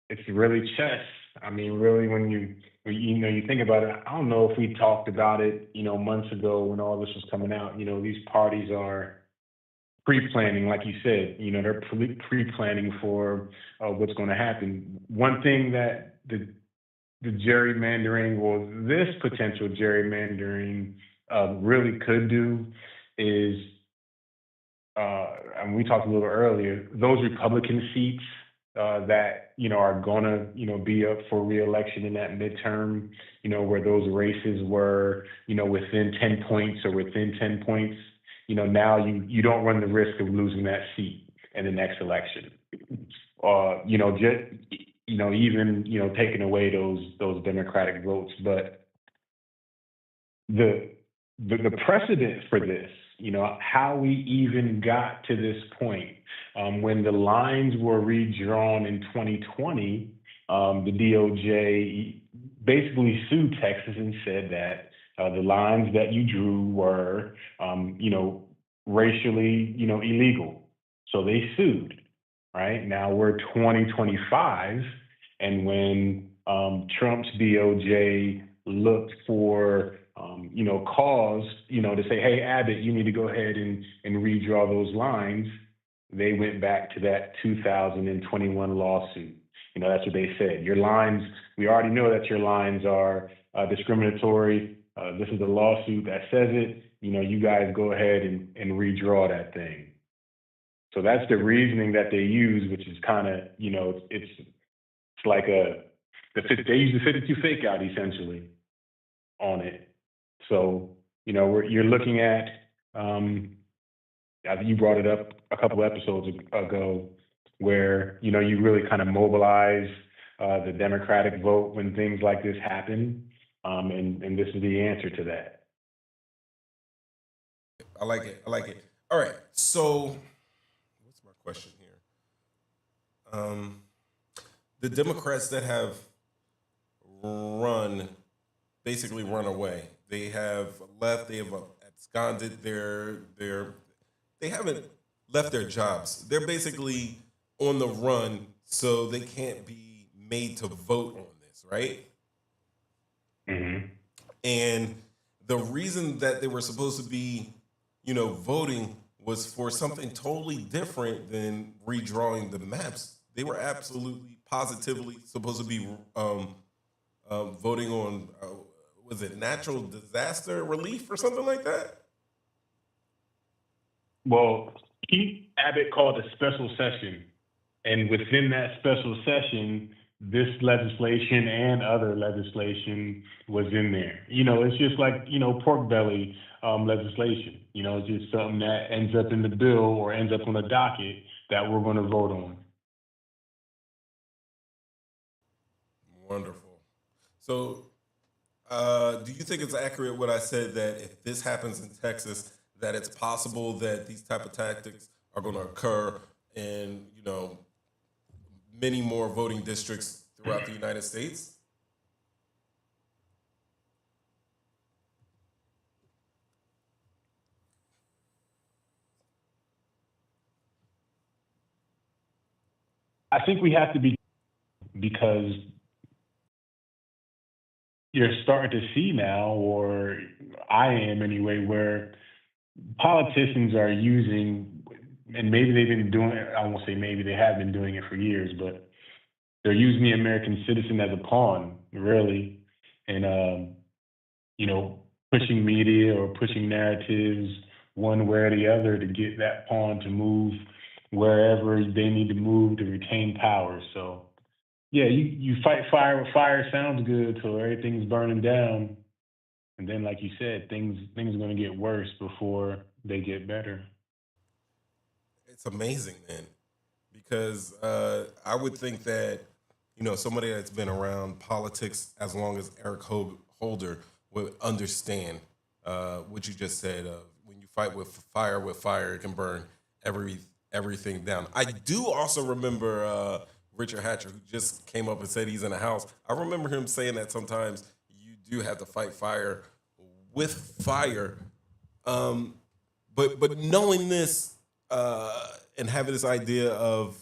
S14: It's really chess. I mean, really, when you think about it, I don't know if we talked about it, months ago when all this was coming out. These parties are pre-planning, like you said. They're pre-planning for what's going to happen. One thing that the gerrymandering, or this potential gerrymandering, really could do is, and we talked a little earlier, those Republican seats that are gonna be up for re-election in that midterm, where those races were within 10 points or within 10 points, now you don't run the risk of losing that seat in the next election. Even taking away those Democratic votes. But the precedent for this, how we even got to this point, when the lines were redrawn in 2020, the DOJ basically sued Texas and said that the lines that you drew were, racially, illegal. So they sued. Right now we're 2025, and when Trump's DOJ looked for cause to say, hey, Abbott, you need to go ahead and redraw those lines, they went back to that 2021 lawsuit. That's what they said. Your lines, we already know that your lines are discriminatory. This is a lawsuit that says it. You guys go ahead and redraw that thing. So that's the reasoning that they use, which is kind of, it's like they use the 52 fake out essentially on it. So, you're looking at, I think you brought it up a couple episodes ago, where, you really kind of mobilize the Democratic vote when things like this happen. And this is the answer to that.
S1: I like it. All right. So, what's my question here? The Democrats that have basically run away. They have left. They have absconded. They haven't left their jobs. They're basically on the run, so they can't be made to vote on this, right?
S14: Mm-hmm.
S1: And the reason that they were supposed to be, voting was for something totally different than redrawing the maps. They were absolutely, positively supposed to be voting on, was it natural disaster relief or something like that?
S14: Well, Abbott called a special session. And within that special session, this legislation and other legislation was in there. It's just like, pork belly legislation. It's just something that ends up in the bill or ends up on the docket that we're going to vote on.
S1: Wonderful. So, do you think it's accurate what I said, that if this happens in Texas, that it's possible that these type of tactics are going to occur in, many more voting districts throughout the United States?
S14: I think we have to be, because you're starting to see now, or I am anyway, where politicians are using, and maybe they've been doing it, I won't say maybe, they have been doing it for years, but they're using the American citizen as a pawn, really, and, pushing media or pushing narratives one way or the other to get that pawn to move wherever they need to move to retain power. So, yeah, you fight fire with fire, sounds good till everything's burning down. And then, like you said, things are going to get worse before they get better.
S1: It's amazing, man, because I would think that, somebody that's been around politics as long as Eric Holder would understand what you just said. When you fight with fire, it can burn everything down. I do also remember Richard Hatcher, who just came up and said he's in a house. I remember him saying that sometimes you do have to fight fire with fire. But knowing this and having this idea of,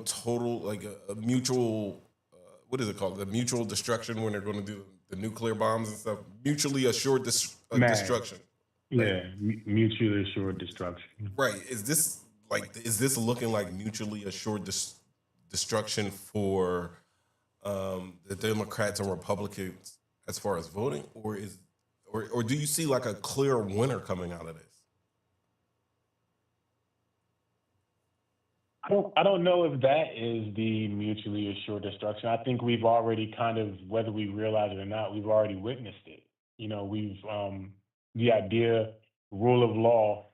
S1: total, like a mutual, what is it called? The mutual destruction, when they're going to do the nuclear bombs and stuff. Mutually assured destruction.
S14: Yeah, mutually assured destruction.
S1: Right. Is this looking like mutually assured destruction for the Democrats and Republicans as far as voting, or do you see like a clear winner coming out of this?
S14: I don't know if that is the mutually assured destruction. I think we've already kind of, whether we realize it or not, we've already witnessed it. We've the idea, rule of law,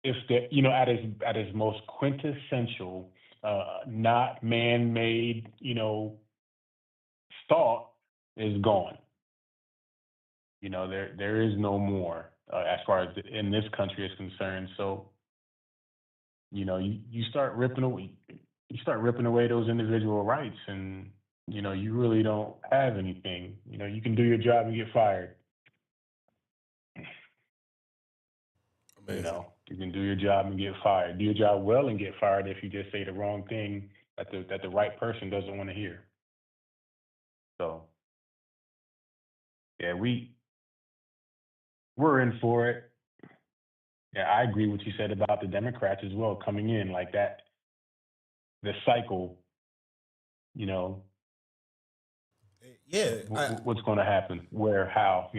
S14: if at its most quintessential, not man-made, thought, is gone. There is no more as far as in this country is concerned. So, you start ripping away those individual rights, and you really don't have anything. You can do your job and get fired.
S1: Amazing.
S14: You can do your job and get fired. Do your job well and get fired if you just say the wrong thing that the right person doesn't want to hear. So, yeah, we're in for it. Yeah, I agree with what you said about the Democrats as well, coming in like that. The cycle,
S1: Yeah, Yeah,
S14: What's going to happen? Where? How?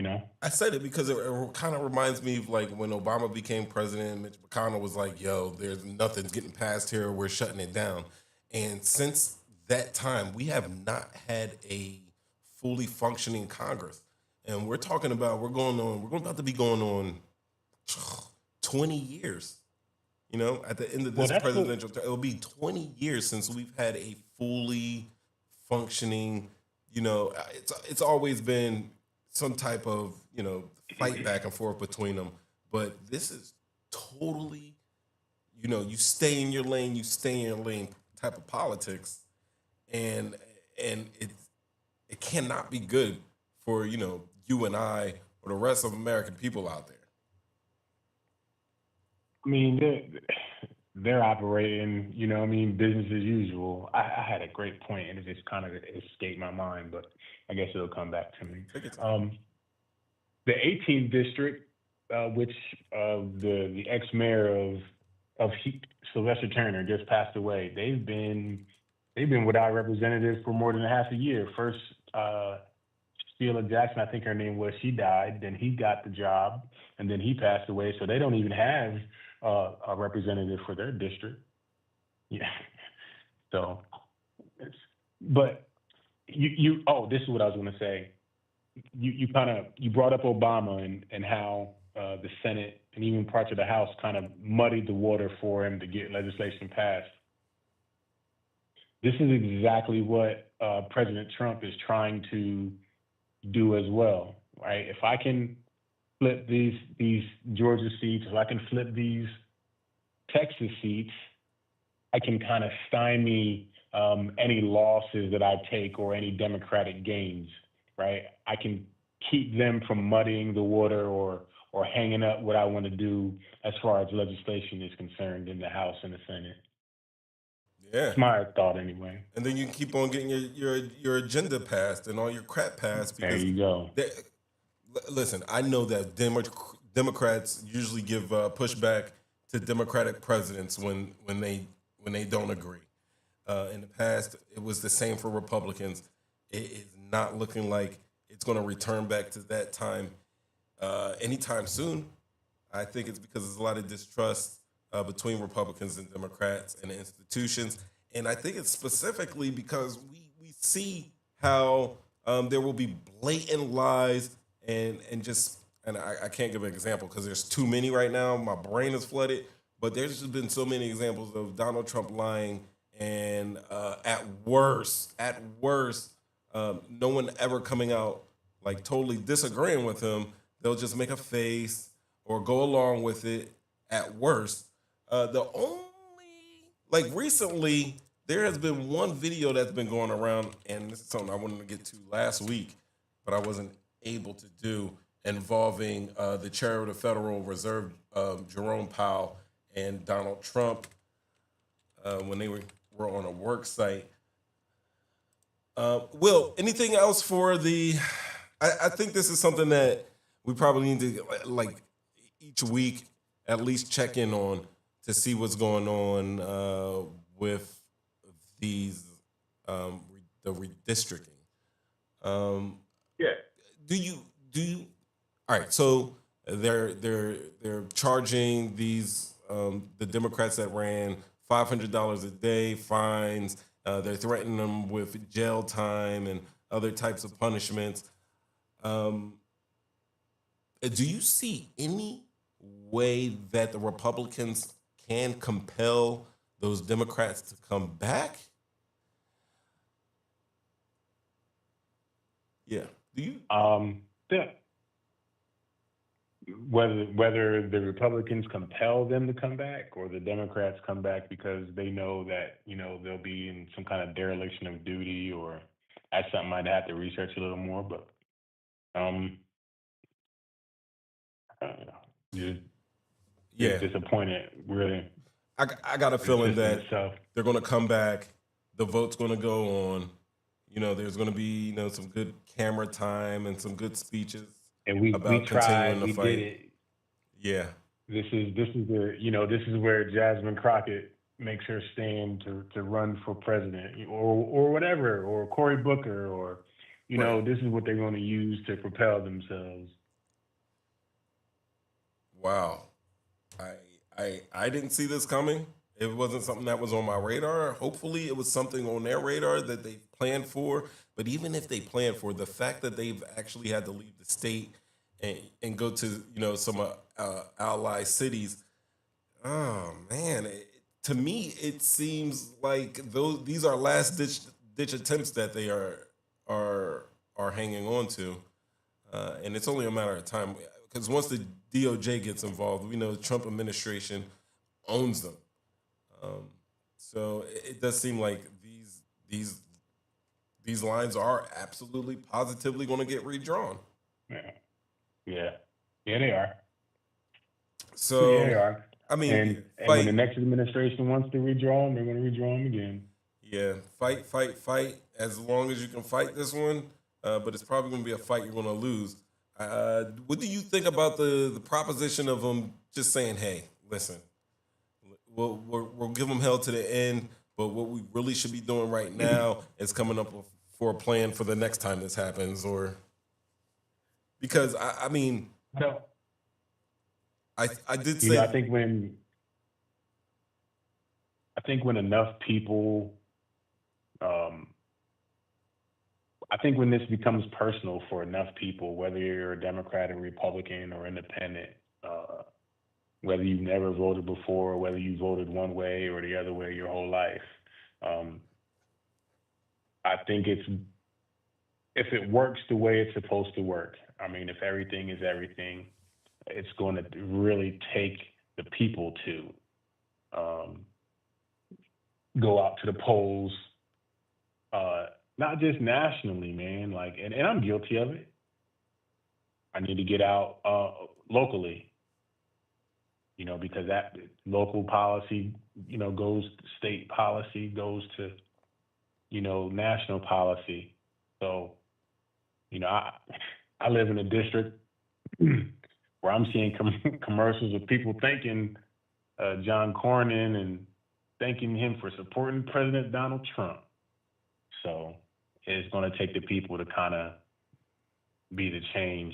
S1: I said it because it kind of reminds me of like when Obama became president. Mitch McConnell was like, "Yo, there's nothing's getting passed here. We're shutting it down." And since that time, we have not had a fully functioning Congress. And we're talking about we're about to be going on 20 years. At the end of this presidential term, it'll be 20 years since we've had a fully functioning. It's always been some type of fight back and forth between them, but this is totally you stay in your lane, type of politics, and it cannot be good for you and I or the rest of American people out there.
S14: I mean, they're operating, business as usual. I had a great point, and it just kind of escaped my mind, but I guess it'll come back to me. The 18th district, which the ex-mayor of Sylvester Turner just passed away. They've been without representatives for more than half a year. First, Sheila Jackson, I think her name was, she died. Then he got the job, and then he passed away. So they don't even have a representative for their district. Yeah. So, but this is what I was going to say. You brought up Obama and how the Senate and even parts of the House kind of muddied the water for him to get legislation passed. This is exactly what President Trump is trying to do as well, right? If I can flip these Georgia seats, if I can flip these Texas seats, I can kind of stymie any losses that I take or any Democratic gains, right? I can keep them from muddying the water or hanging up what I want to do as far as legislation is concerned in the House and the Senate.
S1: Yeah.
S14: It's my thought anyway.
S1: And then you can keep on getting your agenda passed and all your crap passed. Because
S14: there you go.
S1: Listen, I know that Democrats usually give pushback to Democratic presidents when they don't agree. In the past, it was the same for Republicans. It is not looking like it's going to return back to that time anytime soon. I think it's because there's a lot of distrust between Republicans and Democrats and the institutions. And I think it's specifically because we see how there will be blatant lies and I can't give an example because there's too many right now. My brain is flooded, but there's just been so many examples of Donald Trump lying and at worst, no one ever coming out like totally disagreeing with him. They'll just make a face or go along with it at worst. Recently, there has been one video that's been going around, and this is something I wanted to get to last week, but I wasn't able to do, involving the chair of the Federal Reserve, Jerome Powell, and Donald Trump when they were on a work site. Will, anything else for the... I think this is something that we probably need to, like, each week at least check in on to see what's going on with these the redistricting. Do you? All right. So they're charging these the Democrats that ran $500 a day fines. They're threatening them with jail time and other types of punishments. Do you see any way that the Republicans can compel those Democrats to come back? Yeah. Do you?
S14: Yeah. Whether the Republicans compel them to come back or the Democrats come back because they know that, they'll be in some kind of dereliction of duty, or that's something I'd have to research a little more, but disappointed, really.
S1: I got a feeling that they're going to come back. The vote's going to go on. There's going to be, some good camera time and some good speeches.
S14: And we tried, we did it.
S1: Yeah.
S14: This is where Jasmine Crockett makes her stand to run for president or whatever, or Cory Booker, or, You know, this is what they're going to use to propel themselves.
S1: Wow. I didn't see this coming. It wasn't something that was on my radar. Hopefully it was something on their radar that they planned for. But even if they planned for, the fact that they've actually had to leave the state and go to, you know, some ally cities, oh man, to me it seems like these are last ditch attempts that they are hanging on to, and it's only a matter of time because once the DOJ gets involved, we know the Trump administration owns them. So it does seem like these lines are absolutely positively going to get redrawn.
S14: Yeah, they are.
S1: So
S14: yeah, they are.
S1: I mean,
S14: and when the next administration wants to redraw them, they're going to redraw them again.
S1: Yeah, fight. As long as you can fight this one, but it's probably going to be a fight you're going to lose. What do you think about the proposition of them just saying, "Hey, listen, we'll give them hell to the end, but what we really should be doing right now is coming up for a plan for the next time this happens," or because I mean,
S14: no,
S1: I did say
S14: I think when enough people, I think when this becomes personal for enough people, whether you're a Democrat or Republican or independent, whether you've never voted before, whether you voted one way or the other way your whole life, I think if it works the way it's supposed to work, I mean, if everything is everything, it's going to really take the people to go out to the polls, not just nationally, man. Like, and I'm guilty of it. I need to get out locally, you know, because that local policy, you know, goes to state policy, goes to, you know, national policy. So, you know, I live in a district where I'm seeing commercials of people thanking John Cornyn and thanking him for supporting President Donald Trump. So it's going to take the people to kind of be the change,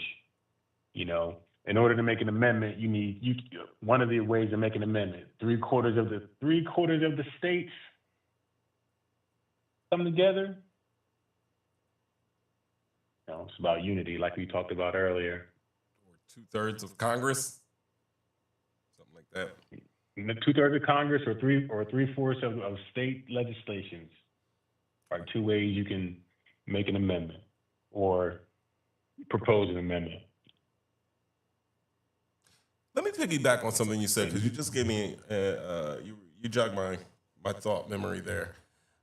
S14: you know. In order to make an amendment, one of the ways to make an amendment, three quarters of the states come together. You know, it's about unity, like we talked about earlier.
S1: Or 2/3 of Congress, something like that.
S14: 2/3 of Congress or 3/4 of state legislations are two ways you can make an amendment or propose an amendment.
S1: Let me piggyback on something you said, because you just gave me you jogged my thought memory there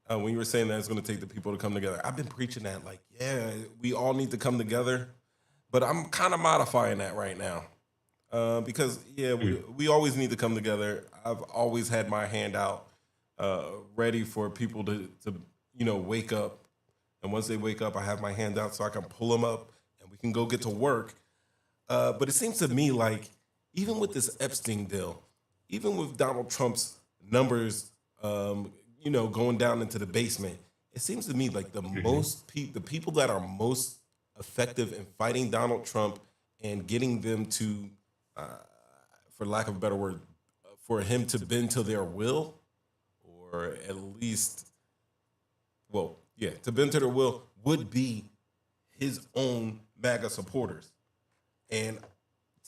S1: when you were saying that it's going to take the people to come together. I've been preaching that, like, yeah, we all need to come together, but I'm kind of modifying that right now because we always need to come together. I've always had my hand out ready for people to you know, wake up, and once they wake up, I have my hand out so I can pull them up and we can go get to work. But it seems to me like, even with this Epstein deal, even with Donald Trump's numbers, you know, going down into the basement, it seems to me like the people that are most effective in fighting Donald Trump and getting them to, for lack of a better word, for him to bend to their will, or at least, to bend to their will, would be his own MAGA supporters. And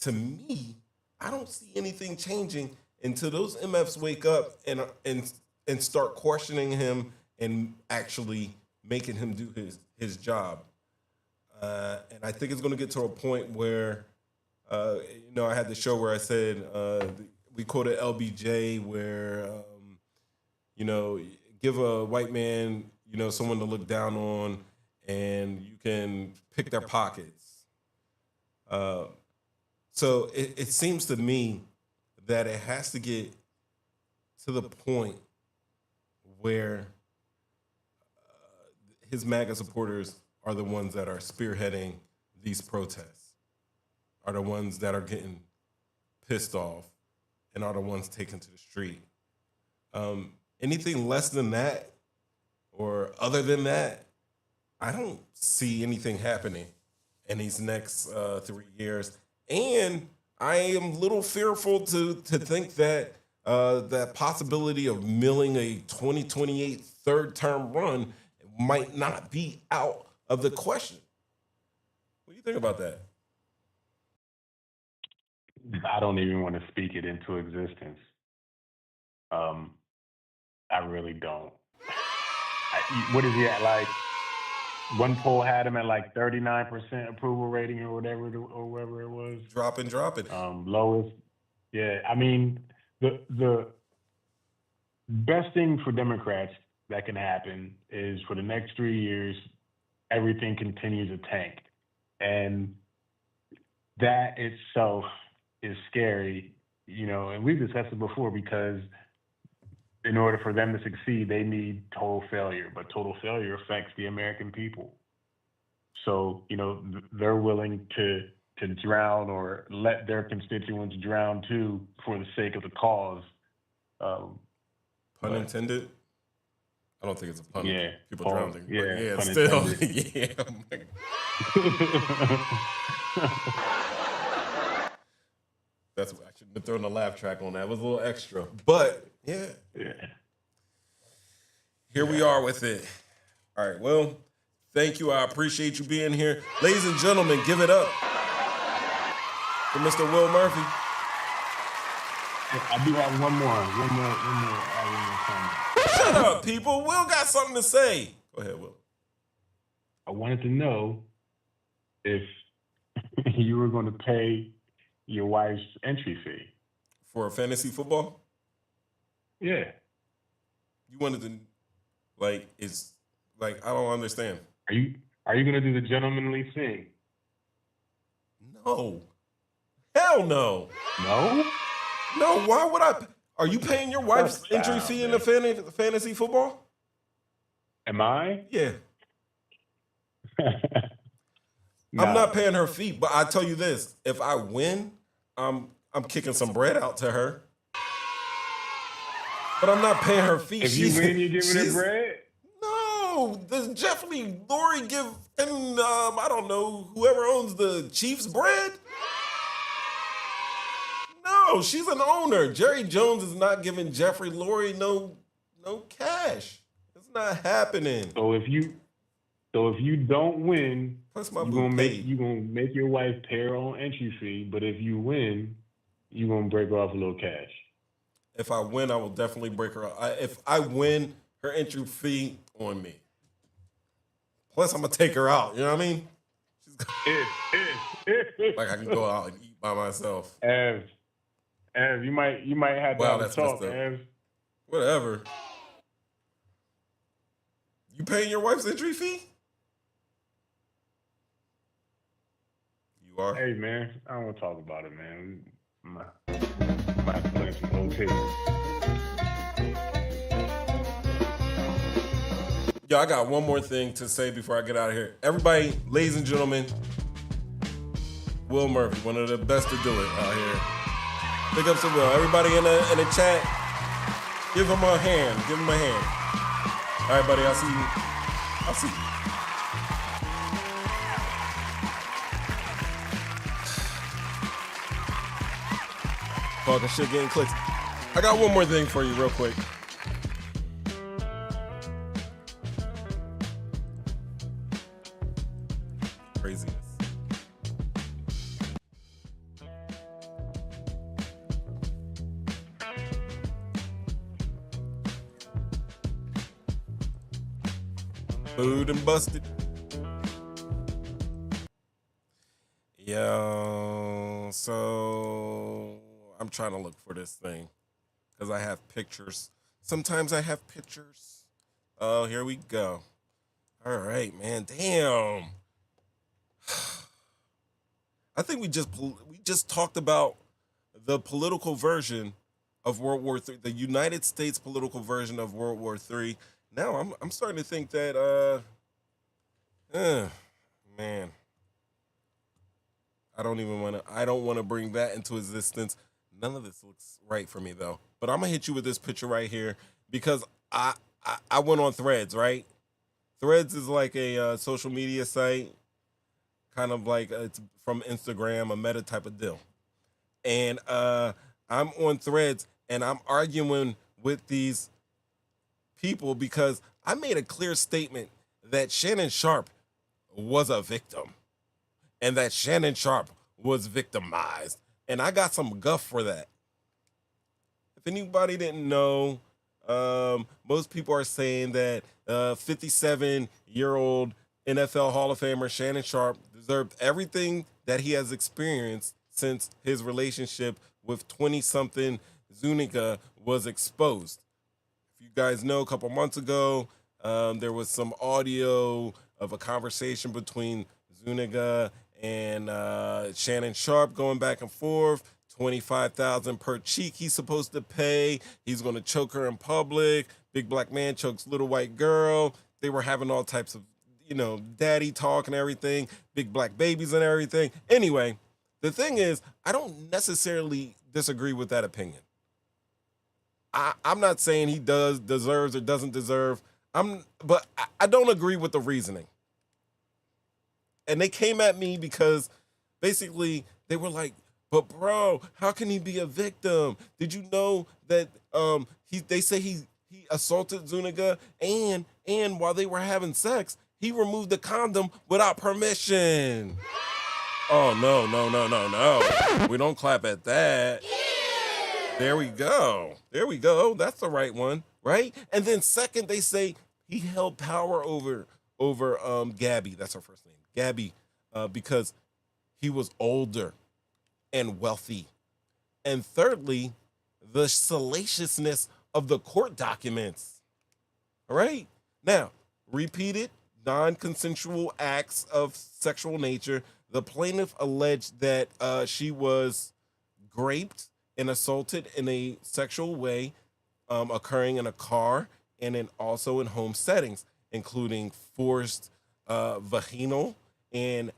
S1: to me, I don't see anything changing until those MFs wake up and start questioning him and actually making him do his job. And I think it's going to get to a point where, you know, I had the show where I said, we quoted LBJ where, you know, give a white man, you know, someone to look down on, and you can pick their pockets. So it seems to me that it has to get to the point where his MAGA supporters are the ones that are spearheading these protests, are the ones that are getting pissed off, and are the ones taken to the street. Anything less than that or other than that, I don't see anything happening in these next 3 years, and I am a little fearful to think that that possibility of milling a 2028 third-term run might not be out of the question. What do you think about that?
S14: I don't even want to speak it into existence. I really don't. What is he at? Like, one poll had him at like 39% approval rating or whatever it was.
S1: Dropping.
S14: Lowest. Yeah, I mean, the best thing for Democrats that can happen is for the next 3 years, everything continues to tank. And that itself is scary, and we've discussed it before, because in order for them to succeed, they need total failure, but total failure affects the American people. So, they're willing to drown or let their constituents drown too for the sake of the cause.
S1: Pun intended? I don't think it's a pun.
S14: Yeah.
S1: People drowning.
S14: Yeah,
S1: But
S14: still.
S1: yeah. That's I shouldn't have thrown a laugh track on that. It was a little extra. But yeah. Here we are with it. All right. Well, thank you. I appreciate you being here. Ladies and gentlemen, give it up for Mr. Will Murphy.
S14: I do have one more comment.
S1: Shut up, people. Will got something to say. Go ahead, Will.
S14: I wanted to know if you were going to pay your wife's entry fee
S1: for fantasy football.
S14: Yeah.
S1: You wanted to, I don't understand.
S14: Are you going to do the gentlemanly thing?
S1: No. Hell no.
S14: No?
S1: No, why would I? Are you paying your wife's entry fee in the fantasy football?
S14: Am I?
S1: Yeah.
S14: Nah.
S1: I'm not paying her fee, but I tell you this: if I win, I'm kicking some bread out to her. But I'm not paying her fee.
S14: If you win, you giving her bread?
S1: No. Does Jeffrey Lurie give I don't know, whoever owns the Chiefs bread? No, she's an owner. Jerry Jones is not giving Jeffrey Lurie no cash. It's not happening.
S14: So if you don't win,
S1: you're
S14: gonna make your wife pay her own entry fee. But if you win, you're gonna break off a little cash.
S1: If I win, I will definitely break her up. If I win, her entry fee on me. Plus, I'm gonna take her out. You know what I mean? Like I can go out and eat by myself.
S14: Ev, you might have to have a talk, Ev.
S1: Whatever. You paying your wife's entry fee? You are?
S14: Hey, man, I don't want to talk about it, man. My plans some OT.
S1: Yo, I got one more thing to say before I get out of here. Everybody, ladies and gentlemen, Will Murphy, one of the best to do it out here. Big ups to Will. Everybody in the chat, give him a hand. Give him a hand. All right, buddy, I'll see you. Talking shit, getting clicks. I got one more thing for you real quick. Craziness. Food and busted. Yo, so I'm trying to look for this thing because I have pictures. Sometimes I have pictures. Oh, here we go. All right, man. Damn. I think we just talked about the political version of World War III, the United States political version of World War III. Now I'm starting to think that man, I don't want to bring that into existence. None of this looks right for me though. But I'm gonna hit you with this picture right here because I went on Threads, right? Threads is like a social media site, kind of like it's from Instagram, a meta type of deal. And I'm on Threads, and I'm arguing with these people because I made a clear statement that Shannon Sharpe was a victim and that Shannon Sharpe was victimized. And I got some guff for that. If anybody didn't know, most people are saying that 57-year-old NFL Hall of Famer Shannon Sharpe deserved everything that he has experienced since his relationship with 20-something Zuniga was exposed. If you guys know, a couple months ago, there was some audio of a conversation between Zuniga and Shannon Sharpe going back and forth. $25,000 per cheek he's supposed to pay. He's going to choke her in public. Big black man chokes little white girl. They were having all types of, daddy talk and everything. Big black babies and everything. Anyway, the thing is, I don't necessarily disagree with that opinion. I'm not saying he deserves or doesn't deserve. But I don't agree with the reasoning. And they came at me because basically they were like, but bro, how can he be a victim? Did you know that they say he assaulted Zuniga and while they were having sex, he removed the condom without permission. Oh, no. We don't clap at that. There we go. That's the right one, right? And then second, they say he held power over Gabbi. That's her first name, Gabbi, because he was older and wealthy. And thirdly, the salaciousness of the court documents. All right? Now, repeated non-consensual acts of sexual nature. The plaintiff alleged that she was raped and assaulted in a sexual way, occurring in a car and also in home settings, including forced vaginal and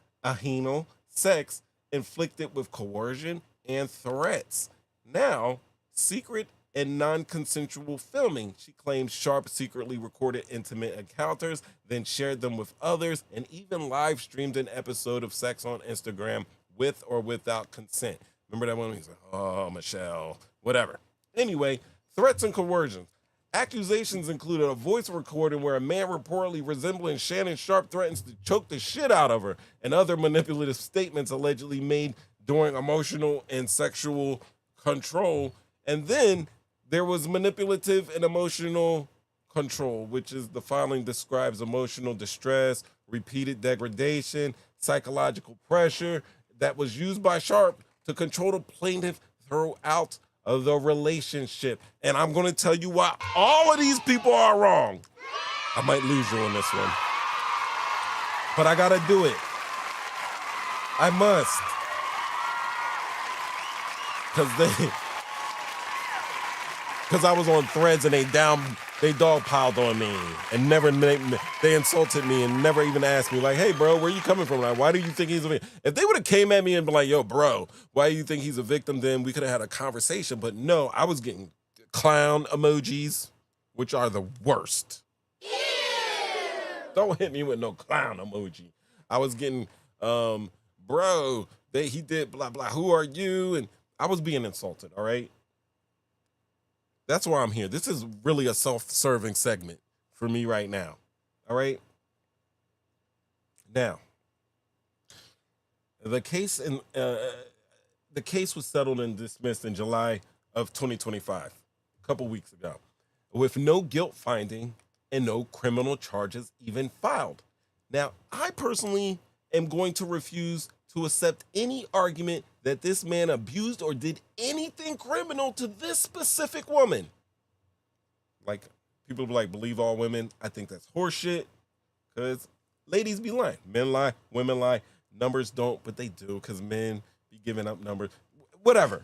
S1: anal sex inflicted with coercion and threats. Now, secret and non-consensual filming. She claims Sharpe secretly recorded intimate encounters, then shared them with others, and even live streamed an episode of sex on Instagram with or without consent. Remember that one? He's like, oh, Michelle, whatever. Anyway, threats and coercion. Accusations included a voice recording where a man reportedly resembling Shannon Sharpe threatens to choke the shit out of her, and other manipulative statements allegedly made during emotional and sexual control. And then there was manipulative and emotional control, which is the following describes emotional distress, repeated degradation, psychological pressure that was used by Sharpe to control the plaintiff throughout the relationship. And I'm going to tell you why all of these people are wrong. I might lose you on this one, but I got to do it. I must. Because I was on Threads and they dog piled on me and they insulted me and never even asked me like, hey bro, where you coming from? Like, why do you think he's a victim? If they would have came at me and been like, yo bro, why do you think he's a victim? Then we could have had a conversation. But no, I was getting clown emojis, which are the worst. Ew. Don't hit me with no clown emoji. I was getting, bro, he did blah blah. Who are you? And I was being insulted. All right. That's why I'm here. This is really a self-serving segment for me right now. All right. Now, the case was settled and dismissed in July of 2025, a couple weeks ago, with no guilt finding and no criminal charges even filed. Now, I personally am going to refuse to accept any argument that this man abused or did anything criminal to this specific woman. Like, people be like, believe all women. I think that's horseshit, because ladies be lying. Men lie, women lie. Numbers don't, but they do, because men be giving up numbers. Whatever.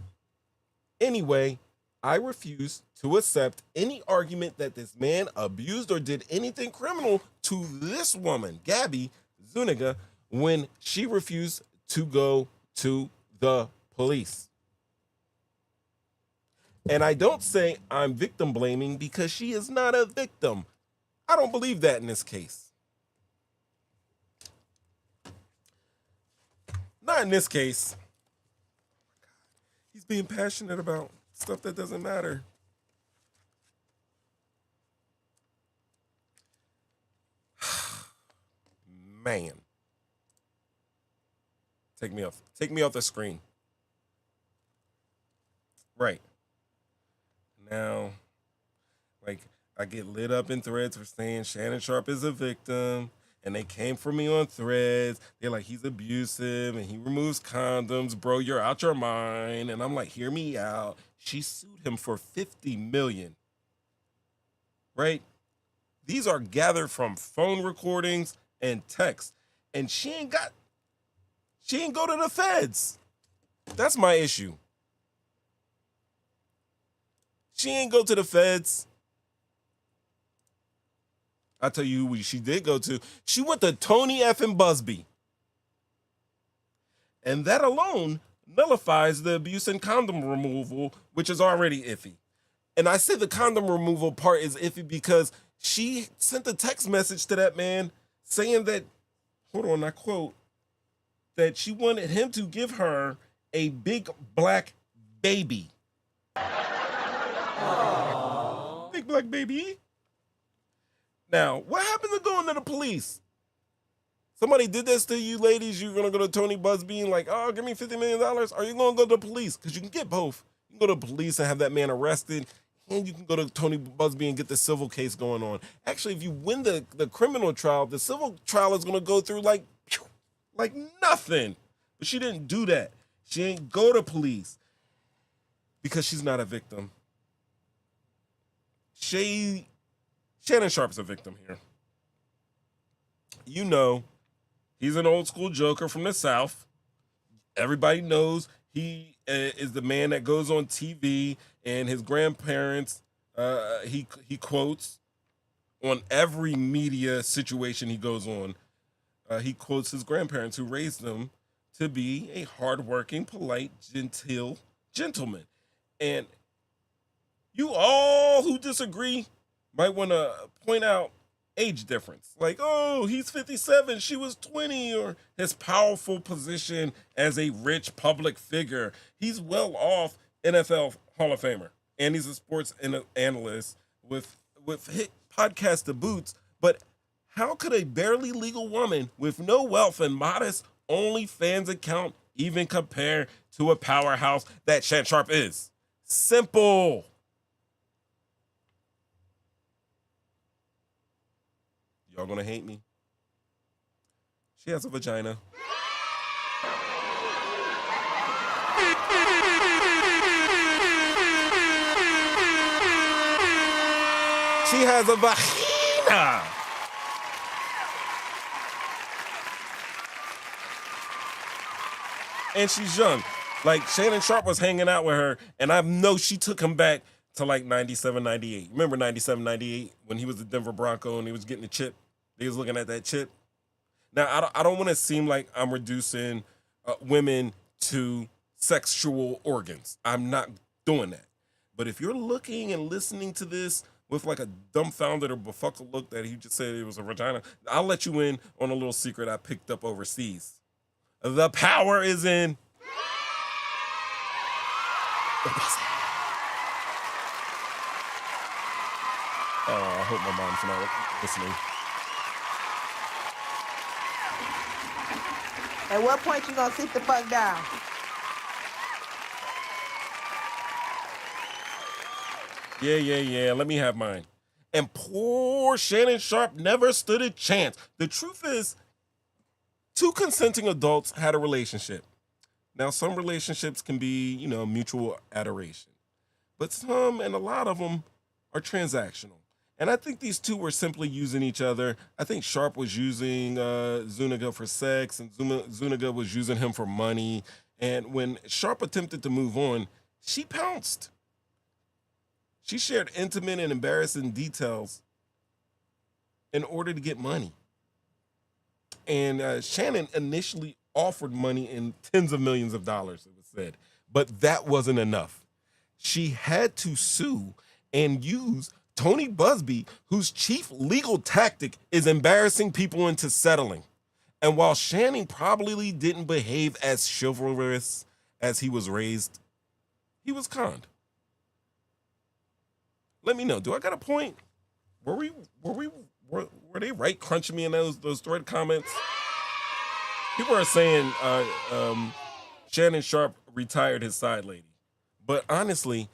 S1: Anyway, I refuse to accept any argument that this man abused or did anything criminal to this woman, Gabbi Zuniga, when she refused to go to the police. And I don't say I'm victim blaming because she is not a victim. I don't believe that in this case. not in this case. He's being passionate about stuff that doesn't matter. Man. Take me off the screen. Right. Now, like, I get lit up in threads for saying Shannon Sharpe is a victim, and they came for me on threads. They're like, he's abusive and he removes condoms. Bro, you're out your mind. And I'm like, hear me out. She sued him for $50 million. Right? These are gathered from phone recordings and texts. And she ain't go to the feds. That's my issue. She ain't go to the feds. I'll tell you who she did go to. She went to Tony effing Busby. And that alone nullifies the abuse and condom removal, which is already iffy. And I say the condom removal part is iffy because she sent a text message to that man saying that, hold on, I quote, that she wanted him to give her a big black baby. Aww. Big black baby. Now, what happened to going to the police? Somebody did this to you ladies, you're going to go to Tony Busby and like, oh, give me $50 million? Are you going to go to the police? Because you can get both. You can go to the police and have that man arrested, and you can go to Tony Busby and get the civil case going on. Actually, if you win the criminal trial, the civil trial is going to go through like nothing. But she didn't do that. She didn't go to police because she's not a victim. Shannon Sharpe's a victim here. You know, he's an old school joker from the South. Everybody knows he is the man that goes on TV, and his grandparents, he quotes on every media situation he goes on. He quotes his grandparents who raised him to be a hardworking, polite, genteel gentleman. And you all who disagree might want to point out age difference. Like, oh, he's 57, she was 20, or his powerful position as a rich public figure. He's well off NFL Hall of Famer, and he's a sports analyst with hit podcast to boots. But how could a barely legal woman with no wealth and modest OnlyFans account even compare to a powerhouse that Shannon Sharpe is? Simple. Y'all gonna hate me. She has a vagina. She has a vagina. And she's young. Like, Shannon Sharpe was hanging out with her, and I know she took him back to like 97, 98. Remember 97, 98 when he was the Denver Bronco and he was getting the chip? He was looking at that chip. Now, I don't want to seem like I'm reducing women to sexual organs. I'm not doing that. But if you're looking and listening to this with like a dumbfounded or befuddled look that he just said it was a vagina, I'll let you in on a little secret I picked up overseas. The power is in the pussy. Oh, I hope my mom's not listening.
S17: At what point you gonna sit the fuck down?
S1: Yeah. Let me have mine. And poor Shannon Sharpe never stood a chance. The truth is, two consenting adults had a relationship. Now, some relationships can be, mutual adoration. But some, and a lot of them, are transactional. And I think these two were simply using each other. I think Sharpe was using Zuniga for sex, and Zuniga was using him for money. And when Sharpe attempted to move on, she pounced. She shared intimate and embarrassing details in order to get money. And Shannon initially offered money in tens of millions of dollars, it was said. But that wasn't enough. She had to sue and use Tony Busby, whose chief legal tactic is embarrassing people into settling. And while Shannon probably didn't behave as chivalrous as he was raised, he was conned. Let me know. Do I got a point? Were they right crunching me in those thread comments? People are saying Shannon Sharpe retired his side lady. But honestly,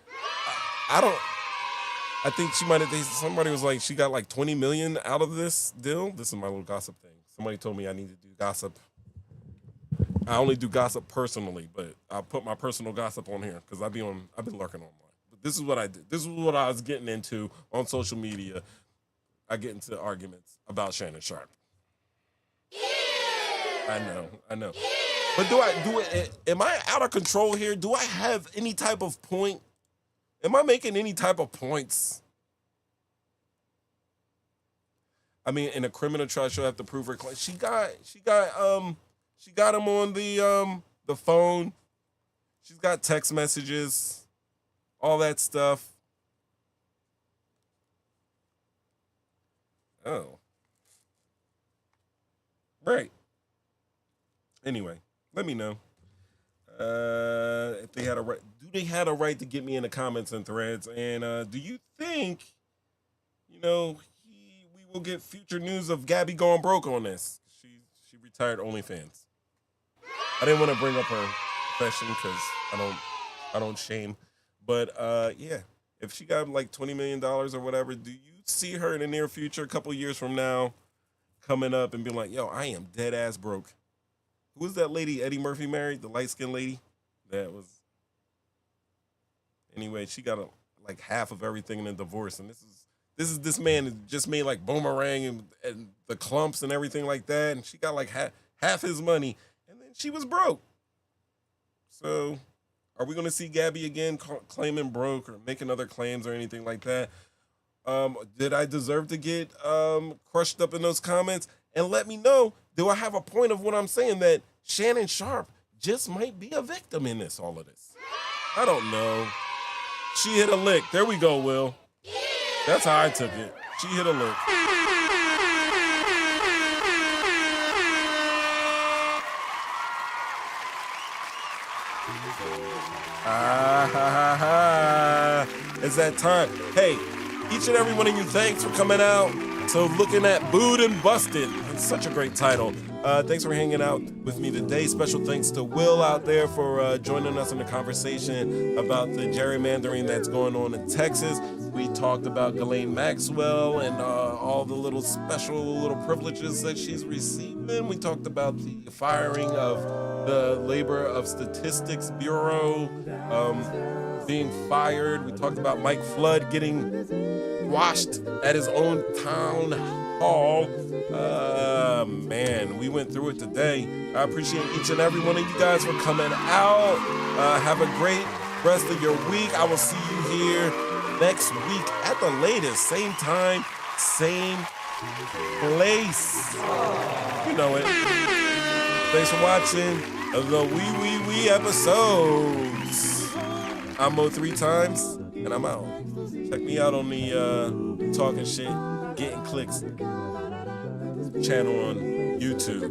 S1: I think she might have, somebody was like, she got like 20 million out of this deal. This is my little gossip thing. Somebody told me I need to do gossip. I only do gossip personally, but I'll put my personal gossip on here because I've been lurking online. But this is what I did. This is what I was getting into on social media. I get into arguments about Shannon Sharpe. I know. But am I out of control here? Do I have any type of point? Am I making any type of points? I mean, in a criminal trial, she'll have to prove her claim. She got him on the phone. She's got text messages, all that stuff. Oh. Right. Anyway, let me know if they had a right. Do they have a right to get me in the comments and threads? And do you think, we will get future news of Gabbi going broke on this? She retired OnlyFans. I didn't want to bring up her profession because I don't shame. But yeah, if she got like $20 million or whatever, do you see her in the near future, a couple years from now, coming up and being like, yo, I am dead ass broke? Who was that lady Eddie Murphy married? The light-skinned lady? Anyway, she got like half of everything in a divorce. And this man that just made like Boomerang and the Clumps and everything like that. And she got like half his money. And then she was broke. So are we going to see Gabbi again claiming broke or making other claims or anything like that? Did I deserve to get crushed up in those comments? And let me know, do I have a point of what I'm saying that Shannon Sharpe just might be a victim in all of this? I don't know. She hit a lick. There we go, Will. That's how I took it. She hit a lick. It's that time. Hey, each and every one of you, thanks for coming out. So looking at Booed and Busted. It's such a great title. Thanks for hanging out with me today. Special thanks to Will out there for joining us in the conversation about the gerrymandering that's going on in Texas. We talked about Ghislaine Maxwell and all the little special privileges that she's receiving. We talked about the firing of the Labor of Statistics Bureau being fired. We talked about Mike Flood getting washed at his own town hall. Man, we went through it today. I appreciate each and every one of you guys for coming out. Have a great rest of your week. I will see you here next week at the latest. Same time, same place. You know it. Thanks for watching the wee episodes. I'm Mo 3 times, and I'm out. Check me out on the Talking Shit, Getting Clicks channel on YouTube.